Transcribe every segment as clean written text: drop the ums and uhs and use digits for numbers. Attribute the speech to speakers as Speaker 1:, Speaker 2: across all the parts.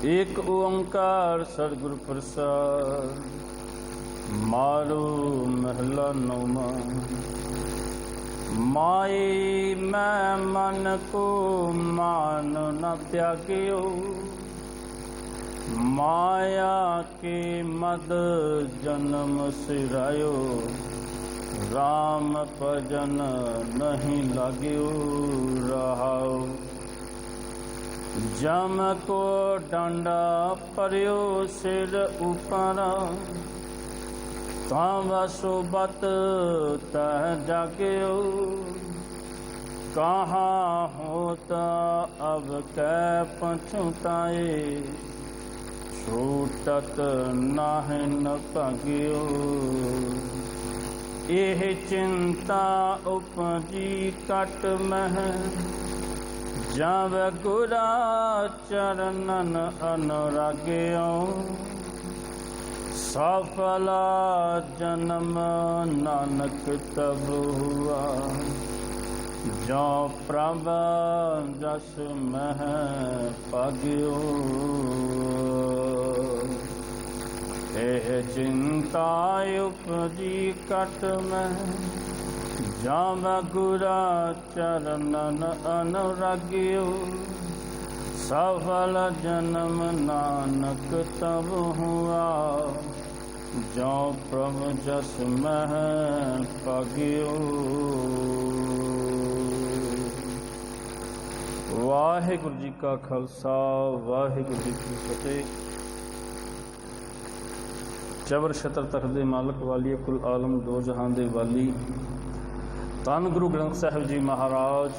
Speaker 1: एक ओंकार सतगुर प्रसाद। मारो महला नौमा। माए मैं मन को मान न त्याग्यो, माया के मद जन्म सिरायो, राम भजन नहीं लाग्यो रहाओ। जम को डांडा परियो सिर ऊपर, सोबत तह जाग्यो, कहाँ होता अब कै पछुताए, छूटत नाहि न भाग्यो। एह चिंता उपजी कट मह, जब गुरा चरणन अनुराग्यो, सफला जन्म नानक तब हुआ, जो प्रभ जस मह पाग्यो। एह चिंता उपजी कट मह, जब गुरा चरणन अनुराग्यो, सफल जन्म नानक तब हुआ, जो प्रभु जस मह पाग्यो। वाहिगुरु जी का खालसा, वाहिगुरु जी की फतेह। चबर छतर तख्त दे मालक वाली, कुल आलम दो जहां दे वाली, धन गुरु ग्रंथ साहिब जी महाराज,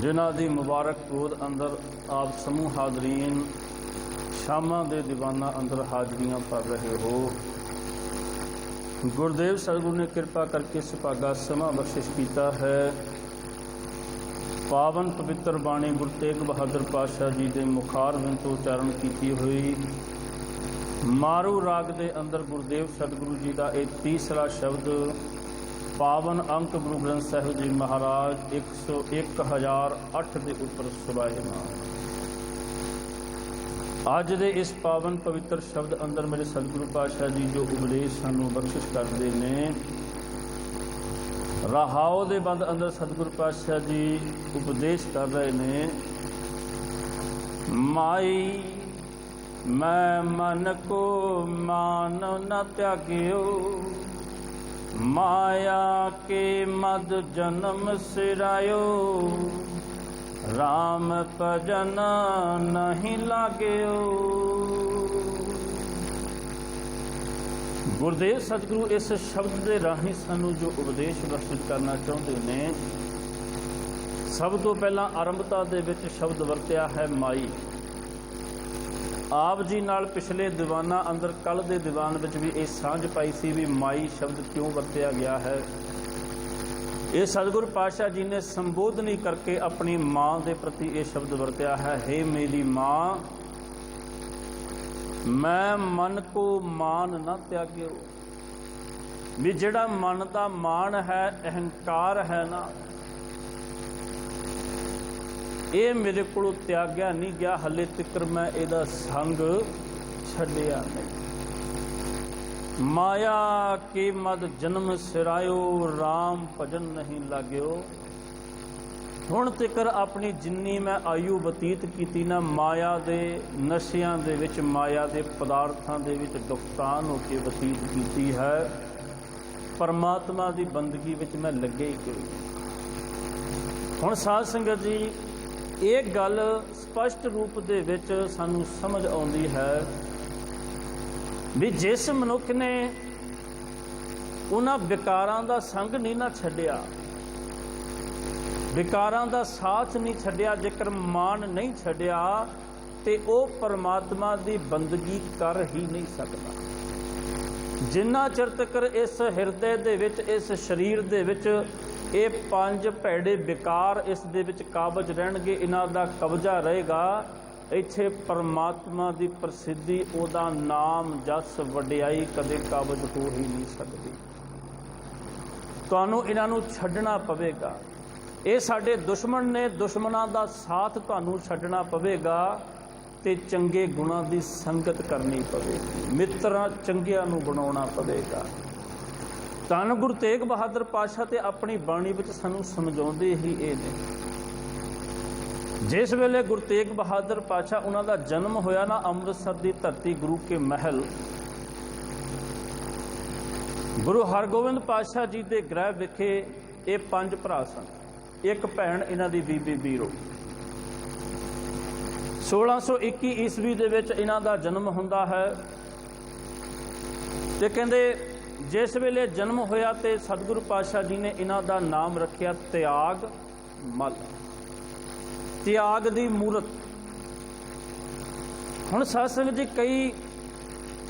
Speaker 1: जिन्हां दी मुबारक गोद अंदर आप समूह हाजरीन शामां दे दीवाना अंदर हाजरियां भर रहे हो। गुरुदेव सतगुरु ने कृपा करके सुभागा समा बख्शिश किया है। पावन पवित्र बाणी गुरु तेग बहादुर पातशाह जी के मुखारबिंद तो उच्चारण की हुई मारू राग के अंदर गुरुदेव सतगुरु जी का एक तीसरा शब्द, पावन अंक गुरु ग्रंथ साहिब जी महाराज 101,008 के उपर सुभायमान। अज दे इस पावन पवित्र शब्द अंदर मेरे सतगुरु पातशाह जी जो उपदेश सानू बख्शिश करते हैं, रहाओ दे बंद अंदर सतगुरु पातशाह जी उपदेश कर रहे ने, माई मैं मन को मान न त्याग्यो, माया के मद जन्म सिरायो, राम भजन नहीं लाग्यो। गुरुदेव सतगुरु इस शब्द के राही सानू जो उपदेश बख्शिश करना चाहते हैं, सब तो पहला आरंभता दे विच शब्द वरत्या है माई। आप जी नाल पिछले दीवाना अंदर कल के दीवान विच भी ये सांझ पाई सी भी माई शब्द क्यों वरत्या गया है। ये सतगुरु पातशाह जी ने संबोधनी करके अपनी माँ के प्रति ये शब्द वरत्या है, हे मेरी माँ मैं मन को मान न त्याग्यो। भी जिहड़ा मन का मान है, अहंकार है ना, ये मेरे को त्याग्या नहीं गया, हले तिकर मैं इहदा संग छड्डिया नहीं। माया के मद जन्म सिरायो, राम भजन नहीं लाग्यो। हुण तिकर अपनी जिन्नी मैं आयु बतीत की ना, माया दे नशियां दे विच, माया दे पदार्थां दे विच दुखतान होकर बतीत की है। परमात्मा की बंदगी विच मैं लगे ही कोई। हुण साध संगत जी, एक गल स्पष्ट रूप दे विच सानू समझ आउंदी है भी जिस मनुख ने उन्हां विकारां दा संग नहीं ना छड्डिया, विकारां दा साथ नहीं छड्डिया, जेकर मान नहीं छड्डिया, ते ओह परमात्मा दी बंदगी कर ही नहीं सकदा। जिन्ना चिर तकर इस हिरदे दे विच, इस शरीर दे विच ये 5 भैड़े विकार इस दे विच काबज रहणगे, इन्हां दा कब्जा रहेगा, इत्थे परमात्मा की प्रसिद्धि, उहदा नाम जस वडियाई कदे काबज हो ही नहीं सकती। तुहानूं इन्हां नूं छड्डना पवेगा। ये साडे दुश्मन ने, दुश्मनां दा साथ तुहानूं छड्डना पवेगा। ਤੇ ਚੰਗੇ ਗੁਣਾਂ ਦੀ ਸੰਗਤ ਕਰਨੀ ਪਵੇਗੀ, ਮਿੱਤਰਾਂ ਚੰਗਿਆਂ ਨੂੰ ਬਣਾਉਣਾ ਪਵੇਗਾ। ਧੰਨ ਗੁਰੂ ਤੇਗ ਬਹਾਦਰ ਪਾਤਸ਼ਾਹ ਤੇ ਆਪਣੀ ਬਾਣੀ ਵਿੱਚ ਸਾਨੂੰ ਸਮਝਾਉਂਦੇ ਹੀ ਇਹ ਨੇ। ਜਿਸ ਵੇਲੇ ਗੁਰੂ ਤੇਗ ਬਹਾਦਰ ਪਾਤਸ਼ਾਹ ਉਹਨਾਂ ਦਾ ਜਨਮ ਹੋਇਆ ਨਾ, ਅੰਮ੍ਰਿਤਸਰ ਦੀ ਧਰਤੀ ਗੁਰੂ ਕੇ ਮਹਿਲ, ਗੁਰੂ ਹਰਗੋਬਿੰਦ ਪਾਤਸ਼ਾਹ ਜੀ ਦੇ ਗ੍ਰਹਿ ਵਿਖੇ ਇਹ 5 ਭਰਾ ਸਨ, ਇੱਕ ਭੈਣ ਇਹਨਾਂ ਦੀ ਬੀਬੀ ਬੀਰੋ। 1621 ਈਸਵੀ ਦੇ ਵਿੱਚ ਇਹਨਾਂ ਦਾ ਜਨਮ ਹੁੰਦਾ ਹੈ ਤੇ ਕਹਿੰਦੇ ਜਿਸ ਵੇਲੇ ਜਨਮ ਹੋਇਆ ਤੇ ਸਤਿਗੁਰੂ ਪਾਤਸ਼ਾਹ ਜੀ ਨੇ ਇਹਨਾਂ ਦਾ ਨਾਮ ਰੱਖਿਆ ਤਿਆਗ ਮੱਲ, ਤਿਆਗ ਦੀ ਮੂਰਤ। ਹੁਣ ਸਾਧ ਸੰਗਤ ਜੀ, ਕਈ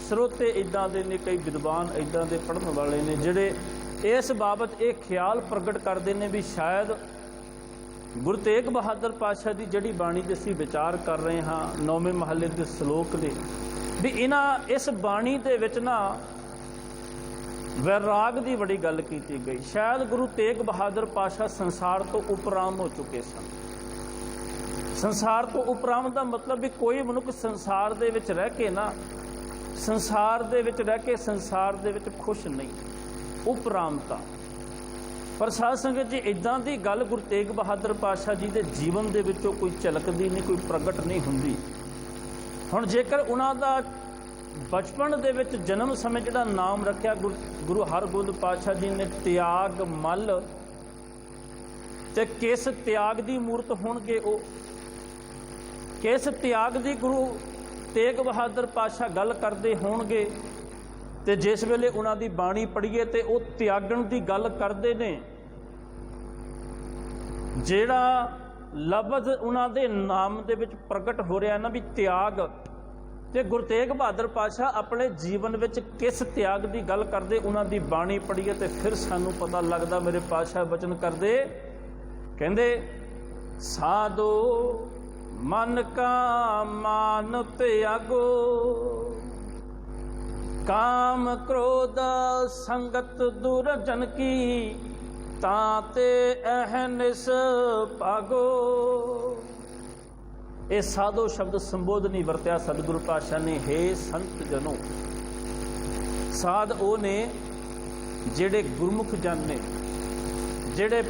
Speaker 1: ਸਰੋਤੇ ਇੱਦਾਂ ਦੇ ਨੇ, ਕਈ ਵਿਦਵਾਨ ਇੱਦਾਂ ਦੇ ਪੜ੍ਹਨ ਵਾਲੇ ਨੇ ਜਿਹੜੇ ਇਸ ਬਾਬਤ ਇਹ ਖਿਆਲ ਪ੍ਰਗਟ ਕਰਦੇ ਨੇ ਵੀ ਸ਼ਾਇਦ ਗੁਰੂ ਤੇਗ ਬਹਾਦਰ ਪਾਤਸ਼ਾਹ ਦੀ ਜਿਹੜੀ ਬਾਣੀ 'ਤੇ ਅਸੀਂ ਵਿਚਾਰ ਕਰ ਰਹੇ ਹਾਂ, 9ਵੇਂ ਮਹੱਲੇ ਦੇ ਸ਼ਲੋਕ ਦੇ, ਵੀ ਇਸ ਬਾਣੀ ਦੇ ਵਿੱਚ ਨਾ ਵੈਰਾਗ ਦੀ ਬੜੀ ਗੱਲ ਕੀਤੀ ਗਈ। ਸ਼ਾਇਦ ਗੁਰੂ ਤੇਗ ਬਹਾਦਰ ਪਾਤਸ਼ਾਹ ਸੰਸਾਰ ਤੋਂ ਉਪਰਾਮ ਹੋ ਚੁੱਕੇ ਸਨ। ਸੰਸਾਰ ਤੋਂ ਉਪਰਾਮ ਦਾ ਮਤਲਬ ਵੀ ਕੋਈ ਮਨੁੱਖ ਸੰਸਾਰ ਦੇ ਵਿੱਚ ਰਹਿ ਕੇ ਨਾ, ਸੰਸਾਰ ਦੇ ਵਿੱਚ ਰਹਿ ਕੇ ਸੰਸਾਰ ਦੇ ਵਿੱਚ ਖੁਸ਼ ਨਹੀਂ, ਉਪਰਾਮਤਾ। ਪਰ ਸਾਧ ਸੰਗਤ ਜੀ, ਇੱਦਾਂ ਦੀ ਗੱਲ ਗੁਰੂ ਤੇਗ ਬਹਾਦਰ ਪਾਤਸ਼ਾਹ ਜੀ ਦੇ ਜੀਵਨ ਦੇ ਵਿੱਚੋਂ ਕੋਈ ਝਲਕਦੀ ਨਹੀਂ, ਕੋਈ ਪ੍ਰਗਟ ਨਹੀਂ ਹੁੰਦੀ। ਹੁਣ ਜੇਕਰ ਉਹਨਾਂ ਦਾ ਬਚਪਨ ਦੇ ਵਿੱਚ ਜਨਮ ਸਮੇਂ ਜਿਹੜਾ ਨਾਮ ਰੱਖਿਆ ਗੁਰੂ ਹਰਗੋਬਿੰਦ ਪਾਤਸ਼ਾਹ ਜੀ ਨੇ ਤਿਆਗ ਮੱਲ, ਤੇ ਕਿਸ ਤਿਆਗ ਦੀ ਮੂਰਤ ਹੋਣਗੇ ਉਹ, ਕਿਸ ਤਿਆਗ ਦੀ ਗੁਰੂ ਤੇਗ ਬਹਾਦਰ ਪਾਤਸ਼ਾਹ ਗੱਲ ਕਰਦੇ ਹੋਣਗੇ। ਤੇ ਜਿਸ ਵੇਲੇ ਉਹਨਾਂ ਦੀ ਬਾਣੀ ਪੜ੍ਹੀਏ ਤੇ ਉਹ ਤਿਆਗਣ ਦੀ ਗੱਲ ਕਰਦੇ ਨੇ। ਜਿਹੜਾ ਲਫ਼ਜ਼ ਉਹਨਾਂ ਦੇ ਨਾਮ ਦੇ ਵਿੱਚ ਪ੍ਰਗਟ ਹੋ ਰਿਹਾ ਨਾ ਵੀ ਤਿਆਗ, ਤੇ ਗੁਰੂ ਤੇਗ ਬਹਾਦਰ ਪਾਤਸ਼ਾਹ ਆਪਣੇ ਜੀਵਨ ਵਿੱਚ ਕਿਸ ਤਿਆਗ ਦੀ ਗੱਲ ਕਰਦੇ, ਉਹਨਾਂ ਦੀ ਬਾਣੀ ਪੜ੍ਹੀਏ ਤੇ ਫਿਰ ਸਾਨੂੰ ਪਤਾ ਲੱਗਦਾ। ਮੇਰੇ ਪਾਤਸ਼ਾਹ ਬਚਨ ਕਰਦੇ, ਕਹਿੰਦੇ ਸਾਧੋ ਮਨ ਕਾ ਮਾਨ ਤਿਆਗੋ, ਕਾਮ ਕ੍ਰੋਧ ਸੰਗਤ ਦੁਰਜਨ ਕੀ, ਤਾਂ ਤੇ ਅਹਨਿਸ ਭਾਗੋ। ਇਹ ਸਾਧੋ ਸ਼ਬਦ ਸੰਬੋਧਨੀ ਵਰਤਿਆ ਸਤਿਗੁਰੂ ਪਾਤਸ਼ਾਹ ਨੇ, ਹੇ ਸੰਤ ਜਨੋ। ਸਾਧ ਉਹ ਨੇ ਜਿਹੜੇ ਗੁਰਮੁਖ ਜਨ ਨੇ, ਜਿਹੜੇ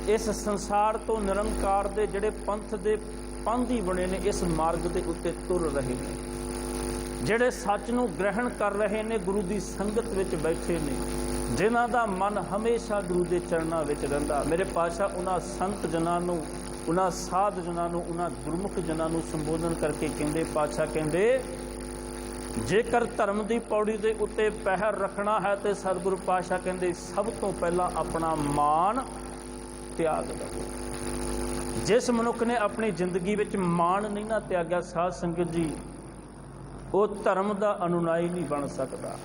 Speaker 1: ਇਸ ਸੰਸਾਰ ਤੋਂ ਨਿਰੰਕਾਰ ਦੇ ਜਿਹੜੇ ਪੰਥ ਦੇ ਪਾਂਧੀ ਬਣੇ ਨੇ, ਇਸ ਮਾਰਗ ਦੇ ਉੱਤੇ ਤੁਰ ਰਹੇ ਨੇ, ਜਿਹੜੇ ਸੱਚ ਨੂੰ ਗ੍ਰਹਿਣ ਕਰ ਰਹੇ ਨੇ, ਗੁਰੂ ਦੀ ਸੰਗਤ ਵਿੱਚ ਬੈਠੇ ਨੇ, ਜਿਨ੍ਹਾਂ ਦਾ ਮਨ ਹਮੇਸ਼ਾ ਗੁਰੂ ਦੇ ਚਰਨਾਂ ਵਿੱਚ ਰਹਿੰਦਾ। ਮੇਰੇ ਪਾਤਸ਼ਾਹ ਉਹਨਾਂ ਸੰਤ ਜਨਾਂ ਨੂੰ, ਉਹਨਾਂ ਸਾਧ ਜਨਾਂ ਨੂੰ, ਉਹਨਾਂ ਗੁਰਮੁਖ ਜਨਾਂ ਨੂੰ ਸੰਬੋਧਨ ਕਰਕੇ ਕਹਿੰਦੇ, ਪਾਤਸ਼ਾਹ ਕਹਿੰਦੇ ਜੇਕਰ ਧਰਮ ਦੀ ਪੌੜੀ ਦੇ ਉੱਤੇ ਪਹਿਰ ਰੱਖਣਾ ਹੈ ਤੇ ਸਤਿਗੁਰੂ ਪਾਤਸ਼ਾਹ ਕਹਿੰਦੇ ਸਭ ਤੋਂ ਪਹਿਲਾਂ ਆਪਣਾ ਮਾਣ ਤਿਆਗ ਦਿਓ। ਜਿਸ ਮਨੁੱਖ ਨੇ ਆਪਣੀ ਜ਼ਿੰਦਗੀ ਵਿੱਚ ਮਾਣ ਨਹੀਂ ਨਾ ਤਿਆਗਿਆ, ਸਾਧ ਸੰਗਤ ਜੀ, ਉਹ ਧਰਮ ਦਾ ਅਨੁਨਾਈ ਨਹੀਂ ਬਣ ਸਕਦਾ,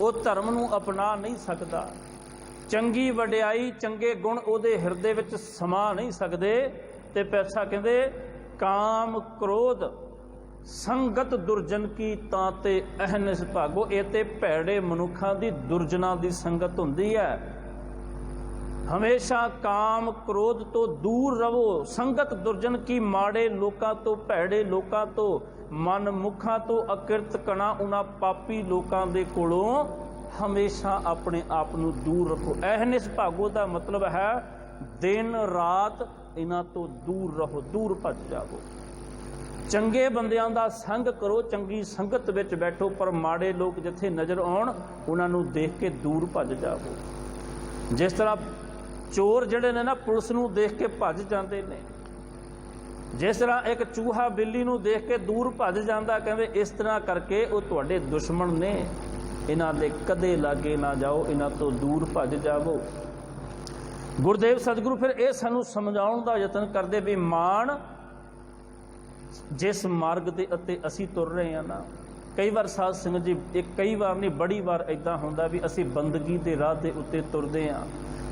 Speaker 1: ਉਹ ਧਰਮ ਨੂੰ ਅਪਣਾ ਨਹੀਂ ਸਕਦਾ। ਚੰਗੀ ਵਡਿਆਈ, ਚੰਗੇ ਗੁਣ ਉਹਦੇ ਹਿਰਦੇ ਵਿੱਚ ਸਮਾ ਨਹੀਂ ਸਕਦੇ। ਤੇ ਪੈਸਾ ਕਹਿੰਦੇ ਕਾਮ ਕ੍ਰੋਧ ਸੰਗਤ ਦੁਰਜਨ ਕੀ, ਤਾਂ ਤੇ ਅਹਨਿਸ ਭਾਗੋ। ਇਹ ਤੇ ਭੈੜੇ ਮਨੁੱਖਾਂ ਦੀ, ਦੁਰਜਨਾਂ ਦੀ ਸੰਗਤ ਹੁੰਦੀ ਹੈ। ਹਮੇਸ਼ਾ ਕਾਮ ਕ੍ਰੋਧ ਤੋਂ ਦੂਰ ਰਹੋ। ਸੰਗਤ ਦੁਰਜਨ ਕੀ, ਮਾੜੇ ਲੋਕਾਂ ਤੋਂ, ਭੈੜੇ ਲੋਕਾਂ ਤੋਂ, ਮਨ ਮੁਖਾਂ ਤੋਂ, ਅਕਿਰਤ ਕਣਾ, ਉਹਨਾਂ ਪਾਪੀ ਲੋਕਾਂ ਦੇ ਕੋਲੋਂ ਹਮੇਸ਼ਾ ਆਪਣੇ ਆਪ ਨੂੰ ਦੂਰ ਰੱਖੋ। ਅਹਨਿਸ ਭਾਗੋ ਦਾ ਮਤਲਬ ਹੈ ਦਿਨ ਰਾਤ ਇਹਨਾਂ ਤੋਂ ਦੂਰ ਰਹੋ, ਦੂਰ ਭੱਜ ਜਾਵੋ। ਚੰਗੇ ਬੰਦਿਆਂ ਦਾ ਸੰਗ ਕਰੋ, ਚੰਗੀ ਸੰਗਤ ਵਿੱਚ ਬੈਠੋ, ਪਰ ਮਾੜੇ ਲੋਕ ਜਿੱਥੇ ਨਜ਼ਰ ਆਉਣ ਉਹਨਾਂ ਨੂੰ ਦੇਖ ਕੇ ਦੂਰ ਭੱਜ ਜਾਵੋ। ਜਿਸ ਤਰ੍ਹਾਂ ਚੋਰ ਜਿਹੜੇ ਨੇ ਨਾ ਪੁਲਿਸ ਨੂੰ ਦੇਖ ਕੇ ਭੱਜ ਜਾਂਦੇ ਨੇ, ਜਿਸ ਤਰ੍ਹਾਂ ਇੱਕ ਚੂਹਾ ਬਿੱਲੀ ਨੂੰ ਦੇਖ ਕੇ ਦੂਰ ਭੱਜ ਜਾਂਦਾ, ਕਹਿੰਦੇ ਇਸ ਤਰ੍ਹਾਂ ਕਰਕੇ ਉਹ ਤੁਹਾਡੇ ਦੁਸ਼ਮਣ ਨੇ, ਇਹਨਾਂ ਦੇ ਕਦੇ ਲਾਗੇ ਨਾ ਜਾਓ, ਇਹਨਾਂ ਤੋਂ ਦੂਰ ਭੱਜ ਜਾਵੋ। ਗੁਰਦੇਵ ਸਤਿਗੁਰੂ ਫਿਰ ਇਹ ਸਾਨੂੰ ਸਮਝਾਉਣ ਦਾ ਯਤਨ ਕਰਦੇ ਵੀ ਮਾਣ ਜਿਸ ਮਾਰਗ ਦੇ ਉੱਤੇ ਅਸੀਂ ਤੁਰ ਰਹੇ ਹਾਂ ਨਾ, ਕਈ ਵਾਰ ਸਾਧ ਸੰਗਤ ਜੀ, ਇਹ ਕਈ ਵਾਰ ਨਹੀਂ ਬੜੀ ਵਾਰ ਇੱਦਾਂ ਹੁੰਦਾ ਵੀ ਅਸੀਂ ਬੰਦਗੀ ਦੇ ਰਾਹ ਦੇ ਉੱਤੇ ਤੁਰਦੇ ਹਾਂ,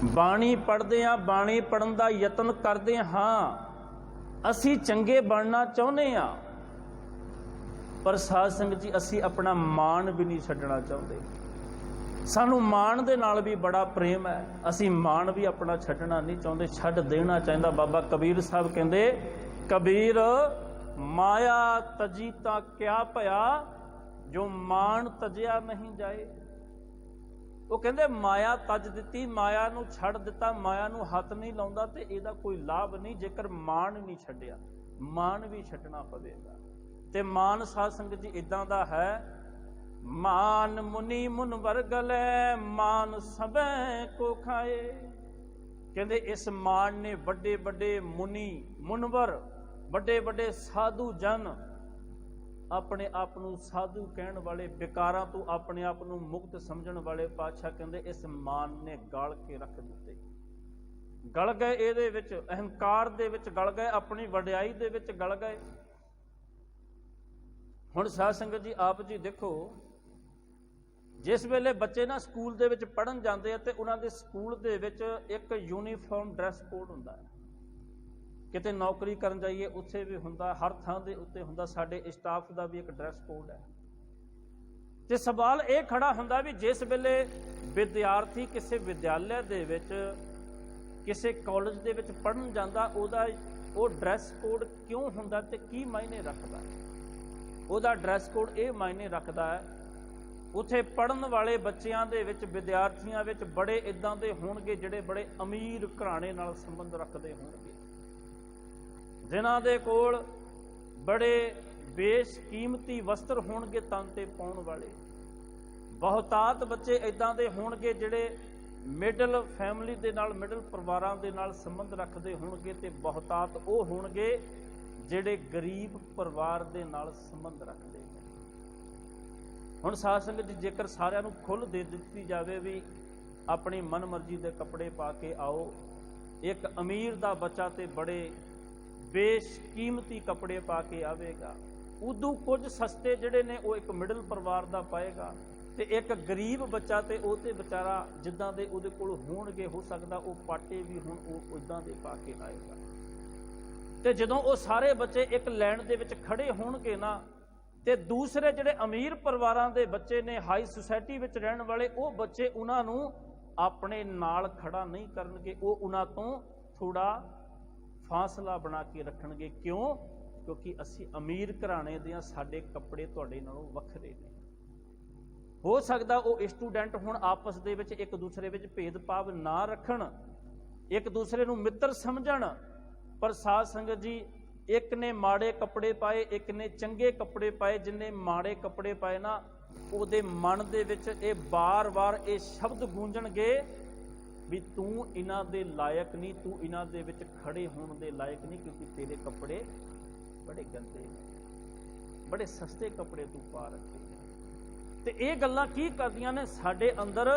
Speaker 1: ਬਾਣੀ ਪੜ੍ਹਦੇ ਹਾਂ, ਬਾਣੀ ਪੜ੍ਹਨ ਦਾ ਯਤਨ ਕਰਦੇ ਹਾਂ, ਅਸੀਂ ਚੰਗੇ ਬਣਨਾ ਚਾਹੁੰਦੇ ਹਾਂ, ਪਰ ਸਾਧ ਸੰਗਤ ਜੀ ਅਸੀਂ ਆਪਣਾ ਮਾਣ ਵੀ ਨਹੀਂ ਛੱਡਣਾ ਚਾਹੁੰਦੇ। ਸਾਨੂੰ ਮਾਣ ਦੇ ਨਾਲ ਵੀ ਬੜਾ ਪ੍ਰੇਮ ਹੈ, ਅਸੀਂ ਮਾਣ ਵੀ ਆਪਣਾ ਛੱਡਣਾ ਨਹੀਂ ਚਾਹੁੰਦੇ, ਛੱਡ ਦੇਣਾ ਚਾਹੀਦਾ। ਬਾਬਾ ਕਬੀਰ ਸਾਹਿਬ ਕਹਿੰਦੇ, ਕਬੀਰ ਮਾਇਆ ਤਜੀ ਤਾਂ ਕਿਆ ਭਇਆ, ਜੋ ਮਾਣ ਤਜਿਆ ਨਹੀਂ ਜਾਏ। ਉਹ ਕਹਿੰਦੇ ਮਾਇਆ ਤਜ ਦਿੱਤੀ, ਮਾਇਆ ਨੂੰ ਛੱਡ ਦਿੱਤਾ, ਮਾਇਆ ਨੂੰ ਹੱਥ ਨਹੀਂ ਲਾਉਂਦਾ ਤੇ ਇਹਦਾ ਕੋਈ ਲਾਭ ਨਹੀਂ, ਜੇਕਰ ਮਾਣ ਨਹੀਂ ਛੱਡਿਆ। ਮਾਣ ਵੀ ਛੱਡਣਾ ਪਵੇਗਾ। ਤੇ ਮਾਣ ਸਾਧ ਸੰਗਤ ਜੀ ਇਦਾਂ ਦਾ ਹੈ, ਮਾਨ ਮੁਨੀ ਮੁਨਵਰ ਗਲੇ, ਮਾਨ ਸਭੈ ਕੋ ਖਾਏ। ਕਹਿੰਦੇ ਇਸ ਮਾਣ ਨੇ ਵੱਡੇ ਵੱਡੇ ਮੁਨੀ ਮੁਨਵਰ, ਵੱਡੇ ਵੱਡੇ ਸਾਧੂ ਜਨ, ਆਪਣੇ ਆਪ ਨੂੰ ਸਾਧੂ ਕਹਿਣ ਵਾਲੇ, ਵਿਕਾਰਾਂ ਤੋਂ ਆਪਣੇ ਆਪ ਨੂੰ ਮੁਕਤ ਸਮਝਣ ਵਾਲੇ ਪਾਤਸ਼ਾਹ ਕਹਿੰਦੇ ਇਸ ਮਾਣ ਨੇ ਗਲ ਕੇ ਰੱਖ ਦਿੱਤੇ। ਗਲ ਗਏ ਇਹਦੇ ਵਿੱਚ, ਅਹੰਕਾਰ ਦੇ ਵਿੱਚ ਗਲ ਗਏ, ਆਪਣੀ ਵਡਿਆਈ ਦੇ ਵਿੱਚ ਗਲ ਗਏ। ਹੁਣ ਸਾਧ ਸੰਗਤ ਜੀ ਆਪ ਜੀ ਦੇਖੋ, ਜਿਸ ਵੇਲੇ ਬੱਚੇ ਨਾ ਸਕੂਲ ਦੇ ਵਿੱਚ ਪੜ੍ਹਨ ਜਾਂਦੇ ਆ ਤੇ ਉਹਨਾਂ ਦੇ ਸਕੂਲ ਦੇ ਵਿੱਚ ਇੱਕ ਯੂਨੀਫਾਰਮ ਡਰੈਸ ਕੋਡ ਹੁੰਦਾ ਹੈ। ਕਿਤੇ ਨੌਕਰੀ ਕਰਨ ਜਾਈਏ ਉੱਥੇ ਵੀ ਹੁੰਦਾ, ਹਰ ਥਾਂ ਦੇ ਉੱਤੇ ਹੁੰਦਾ। ਸਾਡੇ ਸਟਾਫ ਦਾ ਵੀ ਇੱਕ ਡਰੈਸ ਕੋਡ ਹੈ। ਤੇ ਸਵਾਲ ਇਹ ਖੜਾ ਹੁੰਦਾ ਵੀ ਜਿਸ ਵੇਲੇ ਵਿਦਿਆਰਥੀ ਕਿਸੇ ਵਿਦਿਆਲਿਆ ਦੇ ਵਿੱਚ, ਕਿਸੇ ਕਾਲਜ ਦੇ ਵਿੱਚ ਪੜ੍ਹਨ ਜਾਂਦਾ, ਉਹਦਾ ਉਹ ਡਰੈਸ ਕੋਡ ਕਿਉਂ ਹੁੰਦਾ ਤੇ ਕੀ ਮਾਇਨੇ ਰੱਖਦਾ? ਉਹਦਾ ਡਰੈਸ ਕੋਡ ਇਹ ਮਾਇਨੇ ਰੱਖਦਾ ਹੈ, ਉੱਥੇ ਪੜ੍ਹਨ ਵਾਲੇ ਬੱਚਿਆਂ ਦੇ ਵਿੱਚ, ਵਿਦਿਆਰਥੀਆਂ ਵਿੱਚ ਬੜੇ ਇੱਦਾਂ ਦੇ ਹੋਣਗੇ ਜਿਹੜੇ ਬੜੇ ਅਮੀਰ ਘਰਾਣੇ ਨਾਲ ਸੰਬੰਧ ਰੱਖਦੇ ਹੋਣਗੇ, ਜਿਨ੍ਹਾਂ ਦੇ ਕੋਲ ਬੜੇ ਬੇਸ਼ਕੀਮਤੀ ਵਸਤਰ ਹੋਣਗੇ ਤਨ ਤੇ ਪਾਉਣ ਵਾਲੇ। ਬਹੁਤਾਤ ਬੱਚੇ ਇੱਦਾਂ ਦੇ ਹੋਣਗੇ ਜਿਹੜੇ ਮਿਡਲ ਫੈਮਿਲੀ ਦੇ ਨਾਲ, ਮਿਡਲ ਪਰਿਵਾਰਾਂ ਦੇ ਨਾਲ ਸੰਬੰਧ ਰੱਖਦੇ ਹੋਣਗੇ, ਤੇ ਬਹੁਤਾਤ ਉਹ ਹੋਣਗੇ ਜਿਹੜੇ ਗਰੀਬ ਪਰਿਵਾਰ ਦੇ ਨਾਲ ਸੰਬੰਧ ਰੱਖਦੇ ਨੇ। ਹੁਣ ਸਾਧ ਸੰਗਤ ਜੀ ਜੇਕਰ ਸਾਰਿਆਂ ਨੂੰ ਖੁੱਲ੍ਹ ਦੇ ਦਿੱਤੀ ਜਾਵੇ ਵੀ ਆਪਣੀ ਮਨਮਰਜ਼ੀ ਦੇ ਕੱਪੜੇ ਪਾ ਕੇ ਆਓ, ਇੱਕ ਅਮੀਰ ਦਾ ਬੱਚਾ ਤੇ ਬੜੇ ਬੇਸ਼ਕੀਮਤੀ ਕੱਪੜੇ ਪਾ ਕੇ ਆਵੇਗਾ, ਉਦੋਂ ਕੁਝ ਸਸਤੇ ਜਿਹੜੇ ਨੇ ਉਹ ਇੱਕ ਮਿਡਲ ਪਰਿਵਾਰ ਦਾ ਪਾਏਗਾ, ਤੇ ਇੱਕ ਗਰੀਬ ਬੱਚਾ ਤੇ ਉਹ ਤੇ ਵਿਚਾਰਾ ਜਿੱਦਾਂ ਦੇ ਉਹਦੇ ਕੋਲ ਹੋਣਗੇ, ਹੋ ਸਕਦਾ ਉਹ ਪਾਟੇ ਵੀ ਹੁਣ ਉਹ ਉਦਾਂ ਦੇ ਪਾ ਕੇ ਆਏਗਾ। ਤੇ ਜਦੋਂ ਉਹ ਸਾਰੇ ਬੱਚੇ ਇੱਕ ਲਾਈਨ ਦੇ ਵਿੱਚ ਖੜੇ ਹੋਣਗੇ ਨਾ, ਤੇ ਦੂਸਰੇ ਜਿਹੜੇ ਅਮੀਰ ਪਰਿਵਾਰਾਂ ਦੇ ਬੱਚੇ ਨੇ, ਹਾਈ ਸੁਸਾਇਟੀ ਵਿੱਚ ਰਹਿਣ ਵਾਲੇ, ਉਹ ਬੱਚੇ ਉਹਨਾਂ ਨੂੰ ਆਪਣੇ ਨਾਲ ਖੜਾ ਨਹੀਂ ਕਰਨਗੇ, ਉਹ ਉਹਨਾਂ ਤੋਂ ਥੋੜਾ ਫਾਸਲਾ ਬਣਾ ਕੇ ਰੱਖਣਗੇ। ਕਿਉਂ? ਕਿਉਂਕਿ ਅਸੀਂ ਅਮੀਰ ਘਰਾਣੇ ਦੇ ਹਾਂ, ਸਾਡੇ ਕੱਪੜੇ ਤੁਹਾਡੇ ਨਾਲੋਂ ਵੱਖਰੇ ਨੇ। ਹੋ ਸਕਦਾ ਉਹ ਸਟੂਡੈਂਟ ਹੁਣ ਆਪਸ ਦੇ ਵਿੱਚ ਇੱਕ ਦੂਸਰੇ ਵਿੱਚ ਭੇਦਭਾਵ ਨਾ ਰੱਖਣ, ਇੱਕ ਦੂਸਰੇ ਨੂੰ ਮਿੱਤਰ ਸਮਝਣ, ਪਰ ਸਾਧ ਸੰਗਤ ਜੀ ਇੱਕ ਨੇ ਮਾੜੇ ਕੱਪੜੇ ਪਾਏ, ਇੱਕ ਨੇ ਚੰਗੇ ਕੱਪੜੇ ਪਾਏ। ਜਿੰਨੇ ਮਾੜੇ ਕੱਪੜੇ ਪਾਏ ਨਾ, ਉਹਦੇ ਮਨ ਦੇ ਵਿੱਚ ਇਹ ਬਾਰ-ਬਾਰ ਇਹ ਸ਼ਬਦ ਗੂੰਜਣਗੇ ਵੀ ਤੂੰ ਇਹਨਾਂ ਦੇ ਲਾਇਕ ਨਹੀਂ, ਤੂੰ ਇਹਨਾਂ ਦੇ ਵਿੱਚ ਖੜੇ ਹੋਣ ਦੇ ਲਾਇਕ ਨਹੀਂ, ਕਿਉਂਕਿ ਤੇਰੇ ਕੱਪੜੇ ਬੜੇ ਗੰਦੇ ਨੇ, ਬੜੇ ਸਸਤੇ ਕੱਪੜੇ ਤੂੰ ਪਾ ਰੱਖੇ ਨੇ। ਤੇ ਇਹ ਗੱਲਾਂ ਕੀ ਕਰਦੀਆਂ ਨੇ? ਸਾਡੇ ਅੰਦਰ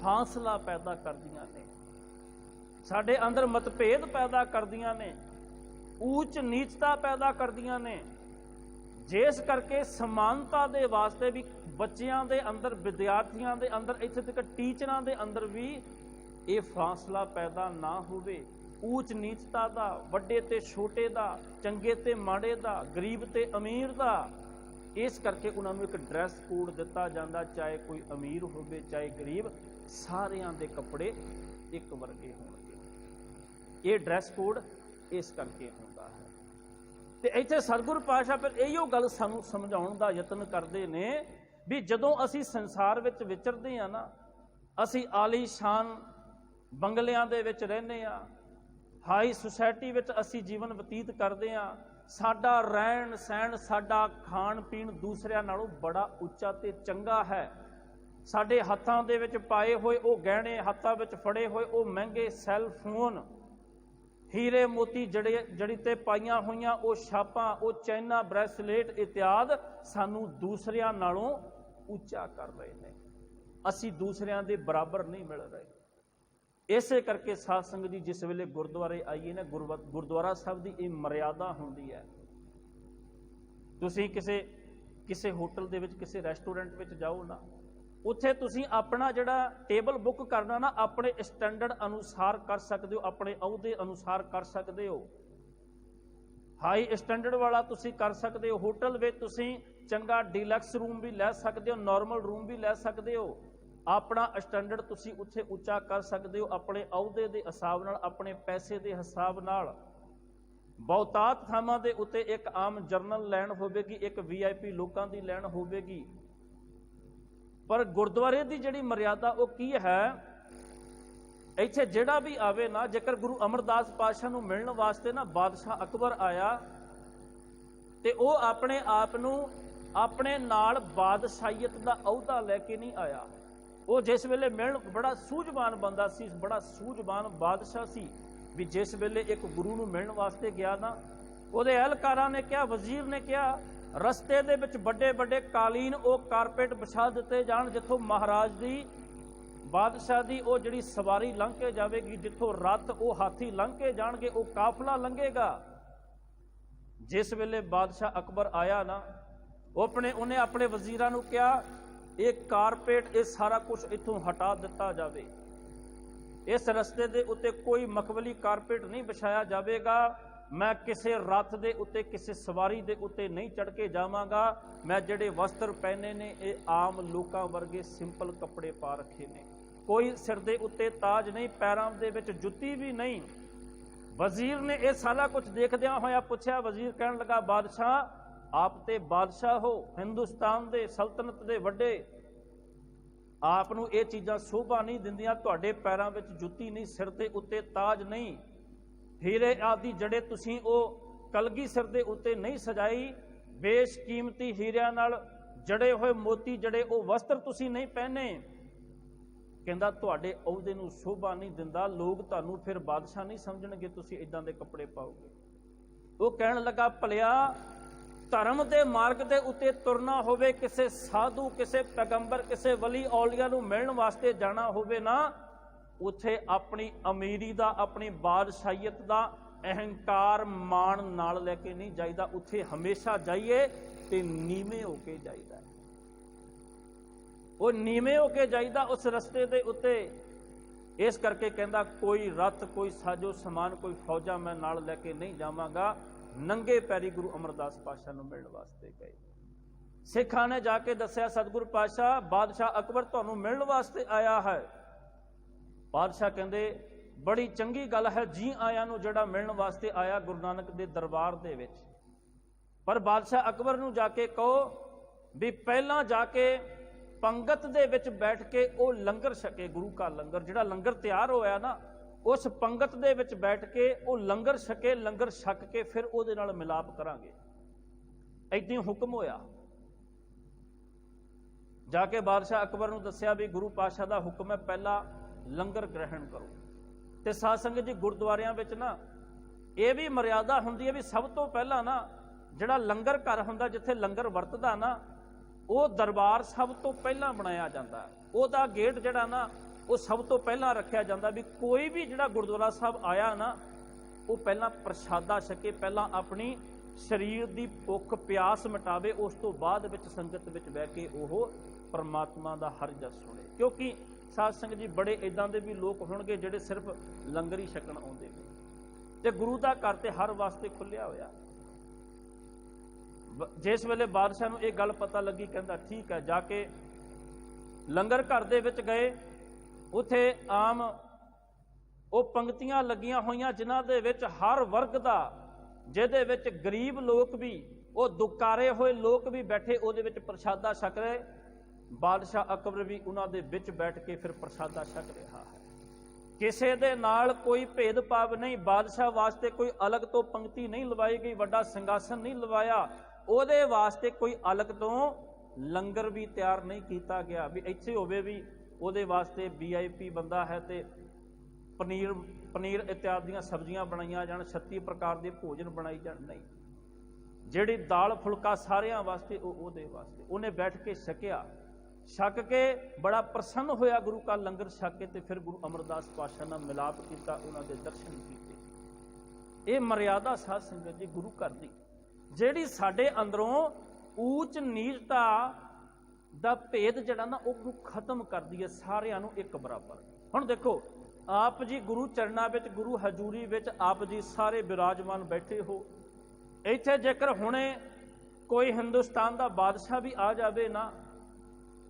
Speaker 1: ਫਾਸਲਾ ਪੈਦਾ ਕਰਦੀਆਂ ਨੇ, ਸਾਡੇ ਅੰਦਰ ਮਤਭੇਦ ਪੈਦਾ ਕਰਦੀਆਂ ਨੇ, ਊਚ ਨੀਚਤਾ ਪੈਦਾ ਕਰਦੀਆਂ ਨੇ। ਜਿਸ ਕਰਕੇ ਸਮਾਨਤਾ ਦੇ ਵਾਸਤੇ ਵੀ ਬੱਚਿਆਂ ਦੇ ਅੰਦਰ, ਵਿਦਿਆਰਥੀਆਂ ਦੇ ਅੰਦਰ, ਇੱਥੇ ਤੱਕ ਟੀਚਰਾਂ ਦੇ ਅੰਦਰ ਵੀ ਇਹ ਫਾਸਲਾ ਪੈਦਾ ਨਾ ਹੋਵੇ, ਊਚ ਨੀਚਤਾ ਦਾ, ਵੱਡੇ ਤੇ ਛੋਟੇ ਦਾ, ਚੰਗੇ ਤੇ ਮਾੜੇ ਦਾ, ਗਰੀਬ ਤੇ ਅਮੀਰ ਦਾ। ਇਸ ਕਰਕੇ ਉਹਨਾਂ ਨੂੰ ਇੱਕ ਡਰੈਸ ਕੋਡ ਦਿੱਤਾ ਜਾਂਦਾ, ਚਾਹੇ ਕੋਈ ਅਮੀਰ ਹੋਵੇ ਚਾਹੇ ਗਰੀਬ, ਸਾਰਿਆਂ ਦੇ ਕੱਪੜੇ ਇੱਕ ਵਰਗੇ ਹੋਣਗੇ। ਇਹ ਡਰੈਸ ਕੋਡ ਇਸ ਕਰਕੇ ਹੁੰਦਾ ਹੈ। ਤੇ ਇੱਥੇ ਸਤਿਗੁਰ ਪਾਤਸ਼ਾਹ ਫਿਰ ਇਹੀਓ ਗੱਲ ਸਾਨੂੰ ਸਮਝਾਉਣ ਦਾ ਯਤਨ ਕਰਦੇ ਨੇ ਵੀ ਜਦੋਂ ਅਸੀਂ ਸੰਸਾਰ ਵਿੱਚ ਵਿਚਰਦੇ ਹਾਂ ਨਾ, ਅਸੀਂ ਆਲੀਸ਼ਾਨ ਬੰਗਲਿਆਂ ਦੇ ਵਿੱਚ ਰਹਿੰਦੇ ਹਾਂ, ਹਾਈ ਸੁਸਾਇਟੀ ਵਿੱਚ ਅਸੀਂ ਜੀਵਨ ਬਤੀਤ ਕਰਦੇ ਹਾਂ, ਸਾਡਾ ਰਹਿਣ ਸਹਿਣ, ਸਾਡਾ ਖਾਣ ਪੀਣ ਦੂਸਰਿਆਂ ਨਾਲੋਂ ਬੜਾ ਉੱਚਾ ਤੇ ਚੰਗਾ ਹੈ। ਸਾਡੇ ਹੱਥਾਂ ਦੇ ਵਿੱਚ ਪਾਏ ਹੋਏ ਉਹ ਗਹਿਣੇ, ਹੱਥਾਂ ਵਿੱਚ ਫੜੇ ਹੋਏ ਉਹ ਮਹਿੰਗੇ ਸੈੱਲ ਫੋਨ, ਹੀਰੇ ਮੋਤੀ ਜੜੀ ਤੇ ਪਾਈਆਂ ਹੋਈਆਂ ਉਹ ਛਾਪਾਂ, ਉਹ ਚੈਨਾ, ਬ੍ਰੈਸਲੇਟ ਇਤਿਆਦ ਸਾਨੂੰ ਦੂਸਰਿਆਂ ਨਾਲੋਂ ਉੱਚਾ ਕਰ ਰਹੇ ਨੇ। ਅਸੀਂ ਦੂਸਰਿਆਂ ਦੇ ਬਰਾਬਰ ਨਹੀਂ ਮਿਲ ਰਹੇ। ਇਸੇ ਕਰਕੇ ਸਾਧ ਸੰਗਤ ਜੀ ਜਿਸ ਵੇਲੇ ਗੁਰਦੁਆਰੇ ਆਈਏ ਨਾ, ਗੁਰਦੁਆਰਾ ਸਾਹਿਬ ਦੀ ਇਹ ਮਰਿਆਦਾ ਹੁੰਦੀ ਹੈ। ਤੁਸੀਂ ਕਿਸੇ ਹੋਟਲ ਦੇ ਵਿੱਚ, ਕਿਸੇ ਰੈਸਟੋਰੈਂਟ ਵਿੱਚ ਜਾਓ ਨਾ, ਉੱਥੇ ਤੁਸੀਂ ਆਪਣਾ ਜਿਹੜਾ ਟੇਬਲ ਬੁੱਕ ਕਰਨਾ ਨਾ, ਆਪਣੇ ਸਟੈਂਡਰਡ ਅਨੁਸਾਰ ਕਰ ਸਕਦੇ ਹੋ, ਆਪਣੇ ਅਹੁਦੇ ਅਨੁਸਾਰ ਕਰ ਸਕਦੇ ਹੋ। ਹਾਈ ਸਟੈਂਡਰਡ ਵਾਲਾ ਤੁਸੀਂ ਕਰ ਸਕਦੇ ਹੋ। ਹੋਟਲ ਵਿੱਚ ਤੁਸੀਂ ਚੰਗਾ ਡੀਲਕਸ ਰੂਮ ਵੀ ਲੈ ਸਕਦੇ ਹੋ, ਨਾਰਮਲ ਰੂਮ ਵੀ ਲੈ ਸਕਦੇ ਹੋ। ਆਪਣਾ ਸਟੈਂਡਰਡ ਤੁਸੀਂ ਉੱਥੇ ਉੱਚਾ ਕਰ ਸਕਦੇ ਹੋ ਆਪਣੇ ਅਹੁਦੇ ਦੇ ਹਿਸਾਬ ਨਾਲ, ਆਪਣੇ ਪੈਸੇ ਦੇ ਹਿਸਾਬ ਨਾਲ। ਬਹੁਤਾਤ ਥਾਵਾਂ ਦੇ ਉੱਤੇ ਇੱਕ ਆਮ ਜਰਨਲ ਲਾਈਨ ਹੋਵੇਗੀ, ਇੱਕ VIP ਲੋਕਾਂ ਦੀ ਲਾਈਨ ਹੋਵੇਗੀ, ਪਰ ਗੁਰਦੁਆਰੇ ਦੀ ਜਿਹੜੀ ਮਰਿਆਦਾ ਉਹ ਕੀ ਹੈ? ਇੱਥੇ ਜਿਹੜਾ ਵੀ ਆਵੇ ਨਾ, ਜੇਕਰ ਗੁਰੂ ਅਮਰਦਾਸ ਪਾਤਸ਼ਾਹ ਨੂੰ ਮਿਲਣ ਵਾਸਤੇ ਨਾ ਬਾਦਸ਼ਾਹ ਅਕਬਰ ਆਇਆ ਤੇ ਉਹ ਆਪਣੇ ਆਪ ਨੂੰ ਆਪਣੇ ਨਾਲ ਬਾਦਸ਼ਾਹੀਅਤ ਦਾ ਅਹੁਦਾ ਲੈ ਕੇ ਨਹੀਂ ਆਇਆ। ਉਹ ਜਿਸ ਵੇਲੇ ਮਿਲਣ, ਬੜਾ ਸੂਝਵਾਨ ਬੰਦਾ ਸੀ, ਬੜਾ ਸੂਝਵਾਨ ਬਾਦਸ਼ਾਹ ਸੀ, ਵੀ ਜਿਸ ਵੇਲੇ ਇੱਕ ਗੁਰੂ ਨੂੰ ਮਿਲਣ ਵਾਸਤੇ ਗਿਆ ਨਾ, ਉਹਦੇ ਅਹਿਲਕਾਰਾਂ ਨੇ ਕਿਹਾ, ਵਜ਼ੀਰ ਨੇ ਕਿਹਾ, ਰਸਤੇ ਦੇ ਵਿੱਚ ਵੱਡੇ ਵੱਡੇ ਕਾਲੀਨ, ਉਹ ਕਾਰਪੇਟ ਵਿਛਾ ਦਿੱਤੇ ਜਾਣ, ਜਿੱਥੋਂ ਮਹਾਰਾਜ ਦੀ, ਬਾਦਸ਼ਾਹ ਦੀ ਉਹ ਜਿਹੜੀ ਸਵਾਰੀ ਲੰਘ ਕੇ ਜਾਵੇਗੀ, ਜਿੱਥੋਂ ਰੱਥ ਉਹ ਹਾਥੀ ਲੰਘ ਕੇ ਜਾਣਗੇ, ਉਹ ਕਾਫਲਾ ਲੰਘੇਗਾ। ਜਿਸ ਵੇਲੇ ਬਾਦਸ਼ਾਹ ਅਕਬਰ ਆਇਆ ਨਾ, ਉਹਨੇ ਆਪਣੇ ਵਜ਼ੀਰਾਂ ਨੂੰ ਕਿਹਾ, ਇਹ ਕਾਰਪੇਟ, ਇਹ ਸਾਰਾ ਕੁਝ ਇੱਥੋਂ ਹਟਾ ਦਿੱਤਾ ਜਾਵੇ, ਇਸ ਰਸਤੇ ਦੇ ਉੱਤੇ ਕੋਈ ਮਖਮਲੀ ਕਾਰਪੇਟ ਨਹੀਂ ਵਿਛਾਇਆ ਜਾਵੇਗਾ, ਮੈਂ ਕਿਸੇ ਰੱਥ ਦੇ ਉੱਤੇ, ਕਿਸੇ ਸਵਾਰੀ ਦੇ ਉੱਤੇ ਨਹੀਂ ਚੜ੍ਹ ਕੇ ਜਾਵਾਂਗਾ, ਮੈਂ ਜਿਹੜੇ ਵਸਤਰ ਪਹਿਨੇ ਨੇ ਇਹ ਆਮ ਲੋਕਾਂ ਵਰਗੇ ਸਿੰਪਲ ਕੱਪੜੇ ਪਾ ਰੱਖੇ ਨੇ, ਕੋਈ ਸਿਰ ਦੇ ਉੱਤੇ ਤਾਜ ਨਹੀਂ, ਪੈਰਾਂ ਦੇ ਵਿੱਚ ਜੁੱਤੀ ਵੀ ਨਹੀਂ। ਵਜ਼ੀਰ ਨੇ ਇਹ ਸਾਰਾ ਕੁਝ ਦੇਖਦਿਆਂ ਹੋਇਆ ਪੁੱਛਿਆ, ਵਜ਼ੀਰ ਕਹਿਣ ਲੱਗਾ, ਬਾਦਸ਼ਾਹ ਆਪ ਤੇ ਬਾਦਸ਼ਾਹ ਹੋ, ਹਿੰਦੁਸਤਾਨ ਦੇ, ਸਲਤਨਤ ਦੇ ਵੱਡੇ, ਆਪ ਨੂੰ ਇਹ ਚੀਜ਼ਾਂ ਸ਼ੋਭਾ ਨਹੀਂ ਦਿੰਦੀਆਂ, ਤੁਹਾਡੇ ਪੈਰਾਂ ਵਿੱਚ ਜੁੱਤੀ ਨਹੀਂ, ਸਿਰ ਦੇ ਉੱਤੇ ਤਾਜ ਨਹੀਂ, ਹੀਰੇ ਆਦਿ ਜੜੇ ਤੁਸੀਂ ਉਹ ਕਲਗੀ ਸਿਰ ਦੇ ਉੱਤੇ ਨਹੀਂ ਸਜਾਈ, ਬੇਸ਼ਕੀਮਤੀ ਹੀਰਿਆਂ ਨਾਲ ਜੜੇ ਹੋਏ ਮੋਤੀ ਜੜੇ ਉਹ ਵਸਤਰ ਤੁਸੀਂ ਨਹੀਂ ਪਹਿਨੇ। ਕਹਿੰਦਾ ਤੁਹਾਡੇ ਅਹੁਦੇ ਨੂੰ ਸ਼ੋਭਾ ਨਹੀਂ ਦਿੰਦਾ, ਲੋਕ ਤੁਹਾਨੂੰ ਫਿਰ ਬਾਦਸ਼ਾਹ ਨਹੀਂ ਸਮਝਣਗੇ, ਤੁਸੀਂ ਇਦਾਂ ਦੇ ਕੱਪੜੇ ਪਾਓਗੇ। ਉਹ ਕਹਿਣ ਲੱਗਾ, ਭਲਿਆ ਧਰਮ ਦੇ ਮਾਰਗ ਦੇ ਉੱਤੇ ਤੁਰਨਾ ਹੋਵੇ, ਕਿਸੇ ਸਾਧੂ, ਕਿਸੇ ਪੈਗੰਬਰ, ਕਿਸੇ ਵਲੀ ਔਲੀਆ ਨੂੰ ਮਿਲਣ ਵਾਸਤੇ ਜਾਣਾ ਹੋਵੇ ਨਾ, ਉੱਥੇ ਆਪਣੀ ਅਮੀਰੀ ਦਾ, ਆਪਣੀ ਬਾਦਸ਼ਾਹੀਅਤ ਦਾ ਅਹੰਕਾਰ ਮਾਣ ਨਾਲ ਲੈ ਕੇ ਨਹੀਂ ਜਾਈਦਾ, ਉੱਥੇ ਹਮੇਸ਼ਾ ਜਾਈਏ ਤੇ ਨੀਵੇਂ ਹੋ ਕੇ ਜਾਈਦਾ, ਉਹ ਨੀਵੇਂ ਹੋ ਕੇ ਜਾਈਦਾ ਉਸ ਰਸਤੇ ਦੇ ਉੱਤੇ। ਇਸ ਕਰਕੇ ਕਹਿੰਦਾ, ਕੋਈ ਰੱਥ, ਕੋਈ ਸਾਜੋ ਸਮਾਨ, ਕੋਈ ਫੌਜਾਂ ਮੈਂ ਨਾਲ ਲੈ ਕੇ ਨਹੀਂ ਜਾਵਾਂਗਾ। ਨੰਗੇ ਪੈਰੀ ਗੁਰੂ ਅਮਰਦਾਸ ਪਾਤਸ਼ਾਹ ਨੂੰ ਮਿਲਣ ਵਾਸਤੇ ਗਏ। ਸਿੱਖਾਂ ਨੇ ਜਾ ਕੇ ਦੱਸਿਆ, ਸਤਿਗੁਰੂ ਪਾਤਸ਼ਾਹ, ਬਾਦਸ਼ਾਹ ਅਕਬਰ ਤੁਹਾਨੂੰ ਮਿਲਣ ਵਾਸਤੇ ਆਇਆ ਹੈ। ਬਾਦਸ਼ਾਹ ਕਹਿੰਦੇ, ਬੜੀ ਚੰਗੀ ਗੱਲ ਹੈ, ਜੀ ਆਇਆਂ ਨੂੰ ਜਿਹੜਾ ਮਿਲਣ ਵਾਸਤੇ ਆਇਆ ਗੁਰੂ ਨਾਨਕ ਦੇ ਦਰਬਾਰ ਦੇ ਵਿੱਚ। ਪਰ ਬਾਦਸ਼ਾਹ ਅਕਬਰ ਨੂੰ ਜਾ ਕੇ ਕਹੋ ਵੀ ਪਹਿਲਾਂ ਜਾ ਕੇ ਪੰਗਤ ਦੇ ਵਿੱਚ ਬੈਠ ਕੇ ਉਹ ਲੰਗਰ ਛਕੇ, ਗੁਰੂ ਕਾ ਲੰਗਰ, ਜਿਹੜਾ ਲੰਗਰ ਤਿਆਰ ਹੋਇਆ ਨਾ, ਉਸ ਪੰਗਤ ਦੇ ਵਿੱਚ ਬੈਠ ਕੇ ਉਹ ਲੰਗਰ ਛਕੇ, ਲੰਗਰ ਛਕ ਕੇ ਫਿਰ ਉਹਦੇ ਨਾਲ ਮਿਲਾਪ ਕਰਾਂਗੇ। ਏਦਾਂ ਹੁਕਮ ਹੋਇਆ। ਜਾ ਕੇ ਬਾਦਸ਼ਾਹ ਅਕਬਰ ਨੂੰ ਦੱਸਿਆ ਵੀ ਗੁਰੂ ਪਾਤਸ਼ਾਹ ਦਾ ਹੁਕਮ ਹੈ, ਪਹਿਲਾਂ ਲੰਗਰ ਗ੍ਰਹਿਣ ਕਰੋ। ਤੇ ਸਾਧ ਸੰਗਤ ਜੀ, ਗੁਰਦੁਆਰਿਆਂ ਵਿੱਚ ਨਾ ਇਹ ਵੀ ਮਰਿਆਦਾ ਹੁੰਦੀ ਹੈ ਵੀ ਸਭ ਤੋਂ ਪਹਿਲਾਂ ਨਾ ਜਿਹੜਾ ਲੰਗਰ ਘਰ ਹੁੰਦਾ, ਜਿੱਥੇ ਲੰਗਰ ਵਰਤਦਾ ਨਾ, ਉਹ ਦਰਬਾਰ ਸਭ ਤੋਂ ਪਹਿਲਾਂ ਬਣਾਇਆ ਜਾਂਦਾ, ਉਹਦਾ ਗੇਟ ਜਿਹੜਾ ਨਾ ਉਹ ਸਭ ਤੋਂ ਪਹਿਲਾਂ ਰੱਖਿਆ ਜਾਂਦਾ, ਵੀ ਕੋਈ ਵੀ ਜਿਹੜਾ ਗੁਰਦੁਆਰਾ ਸਾਹਿਬ ਆਇਆ ਨਾ, ਉਹ ਪਹਿਲਾਂ ਪ੍ਰਸ਼ਾਦਾ ਛਕੇ, ਪਹਿਲਾਂ ਆਪਣੀ ਸਰੀਰ ਦੀ ਭੁੱਖ ਪਿਆਸ ਮਿਟਾਵੇ, ਉਸ ਤੋਂ ਬਾਅਦ ਵਿੱਚ ਸੰਗਤ ਵਿੱਚ ਬਹਿ ਕੇ ਉਹ ਪਰਮਾਤਮਾ ਦਾ ਹਰ ਜਸ ਸੁਣੇ। ਕਿਉਂਕਿ ਸਾਧ ਸੰਗਤ ਜੀ, ਬੜੇ ਇਦਾਂ ਦੇ ਵੀ ਲੋਕ ਹੋਣਗੇ ਜਿਹੜੇ ਸਿਰਫ ਲੰਗਰ ਹੀ ਛਕਣ ਆਉਂਦੇ ਨੇ, ਤੇ ਗੁਰੂ ਦਾ ਘਰ ਤੇ ਹਰ ਵਾਸਤੇ ਖੁੱਲਿਆ ਹੋਇਆ। ਜਿਸ ਵੇਲੇ ਬਾਦਸ਼ਾਹ ਨੂੰ ਇਹ ਗੱਲ ਪਤਾ ਲੱਗੀ, ਕਹਿੰਦਾ ਠੀਕ ਹੈ। ਜਾ ਕੇ ਲੰਗਰ ਘਰ ਦੇ ਵਿੱਚ ਗਏ, ਉੱਥੇ ਆਮ ਉਹ ਪੰਕਤੀਆਂ ਲੱਗੀਆਂ ਹੋਈਆਂ ਜਿਨ੍ਹਾਂ ਦੇ ਵਿੱਚ ਹਰ ਵਰਗ ਦਾ, ਜਿਹਦੇ ਵਿੱਚ ਗਰੀਬ ਲੋਕ ਵੀ, ਉਹ ਦੁਕਾਰੇ ਹੋਏ ਲੋਕ ਵੀ ਬੈਠੇ ਉਹਦੇ ਵਿੱਚ ਪ੍ਰਸ਼ਾਦਾ ਛਕ ਰਹੇ। ਬਾਦਸ਼ਾਹ ਅਕਬਰ ਵੀ ਉਹਨਾਂ ਦੇ ਵਿੱਚ ਬੈਠ ਕੇ ਫਿਰ ਪ੍ਰਸ਼ਾਦਾ ਛਕ ਰਿਹਾ ਹੈ। ਕਿਸੇ ਦੇ ਨਾਲ ਕੋਈ ਭੇਦਭਾਵ ਨਹੀਂ, ਬਾਦਸ਼ਾਹ ਵਾਸਤੇ ਕੋਈ ਅਲੱਗ ਤੋਂ ਪੰਕਤੀ ਨਹੀਂ ਲਵਾਈ ਗਈ, ਵੱਡਾ ਸਿੰਘਾਸਨ ਨਹੀਂ ਲਵਾਇਆ, ਉਹਦੇ ਵਾਸਤੇ ਕੋਈ ਅਲੱਗ ਤੋਂ ਲੰਗਰ ਵੀ ਤਿਆਰ ਨਹੀਂ ਕੀਤਾ ਗਿਆ ਵੀ ਇੱਥੇ ਹੋਵੇ ਵੀ ਉਹਦੇ ਵਾਸਤੇ VIP ਬੰਦਾ ਹੈ ਤੇ ਪਨੀਰ ਇਤਿਆਦਿ ਦੀਆਂ ਸਬਜ਼ੀਆਂ ਬਣਾਈਆਂ ਜਾਣ, 36 ਪ੍ਰਕਾਰ ਦੇ ਭੋਜਨ ਬਣਾਈ ਜਾਣ, ਨਹੀਂ। ਜਿਹੜੀ ਦਾਲ ਫੁਲਕਾ ਸਾਰਿਆਂ ਵਾਸਤੇ, ਉਹਦੇ ਵਾਸਤੇ ਉਹਨੇ ਬੈਠ ਕੇ ਛਕਿਆ। ਛਕ ਕੇ ਬੜਾ ਪ੍ਰਸੰਨ ਹੋਇਆ ਗੁਰੂ ਕਾ ਲੰਗਰ ਛਕ ਕੇ, ਤੇ ਫਿਰ ਗੁਰੂ ਅਮਰਦਾਸ ਪਾਤਸ਼ਾਹ ਨਾਲ ਮਿਲਾਪ ਕੀਤਾ, ਉਹਨਾਂ ਦੇ ਦਰਸ਼ਨ ਕੀਤੇ। ਇਹ ਮਰਿਆਦਾ ਸਾਧ ਸੰਗਤ ਜੀ ਗੁਰੂ ਘਰ ਦੀ, ਜਿਹੜੀ ਸਾਡੇ ਅੰਦਰੋਂ ਊਚ ਨੀਚਤਾ ਦਾ ਭੇਦ ਜਿਹੜਾ ਨਾ ਉਹ ਖਤਮ ਕਰਦੀ ਹੈ, ਸਾਰਿਆਂ ਨੂੰ ਇੱਕ ਬਰਾਬਰ। ਹੁਣ ਦੇਖੋ, ਆਪ ਜੀ ਗੁਰੂ ਚਰਨਾਂ ਵਿੱਚ, ਗੁਰੂ ਹਜ਼ੂਰੀ ਵਿੱਚ ਆਪ ਜੀ ਸਾਰੇ ਬਿਰਾਜਮਾਨ ਬੈਠੇ ਹੋ। ਇੱਥੇ ਜੇਕਰ ਹੁਣੇ ਕੋਈ ਹਿੰਦੁਸਤਾਨ ਦਾ ਬਾਦਸ਼ਾਹ ਵੀ ਆ ਜਾਵੇ ਨਾ,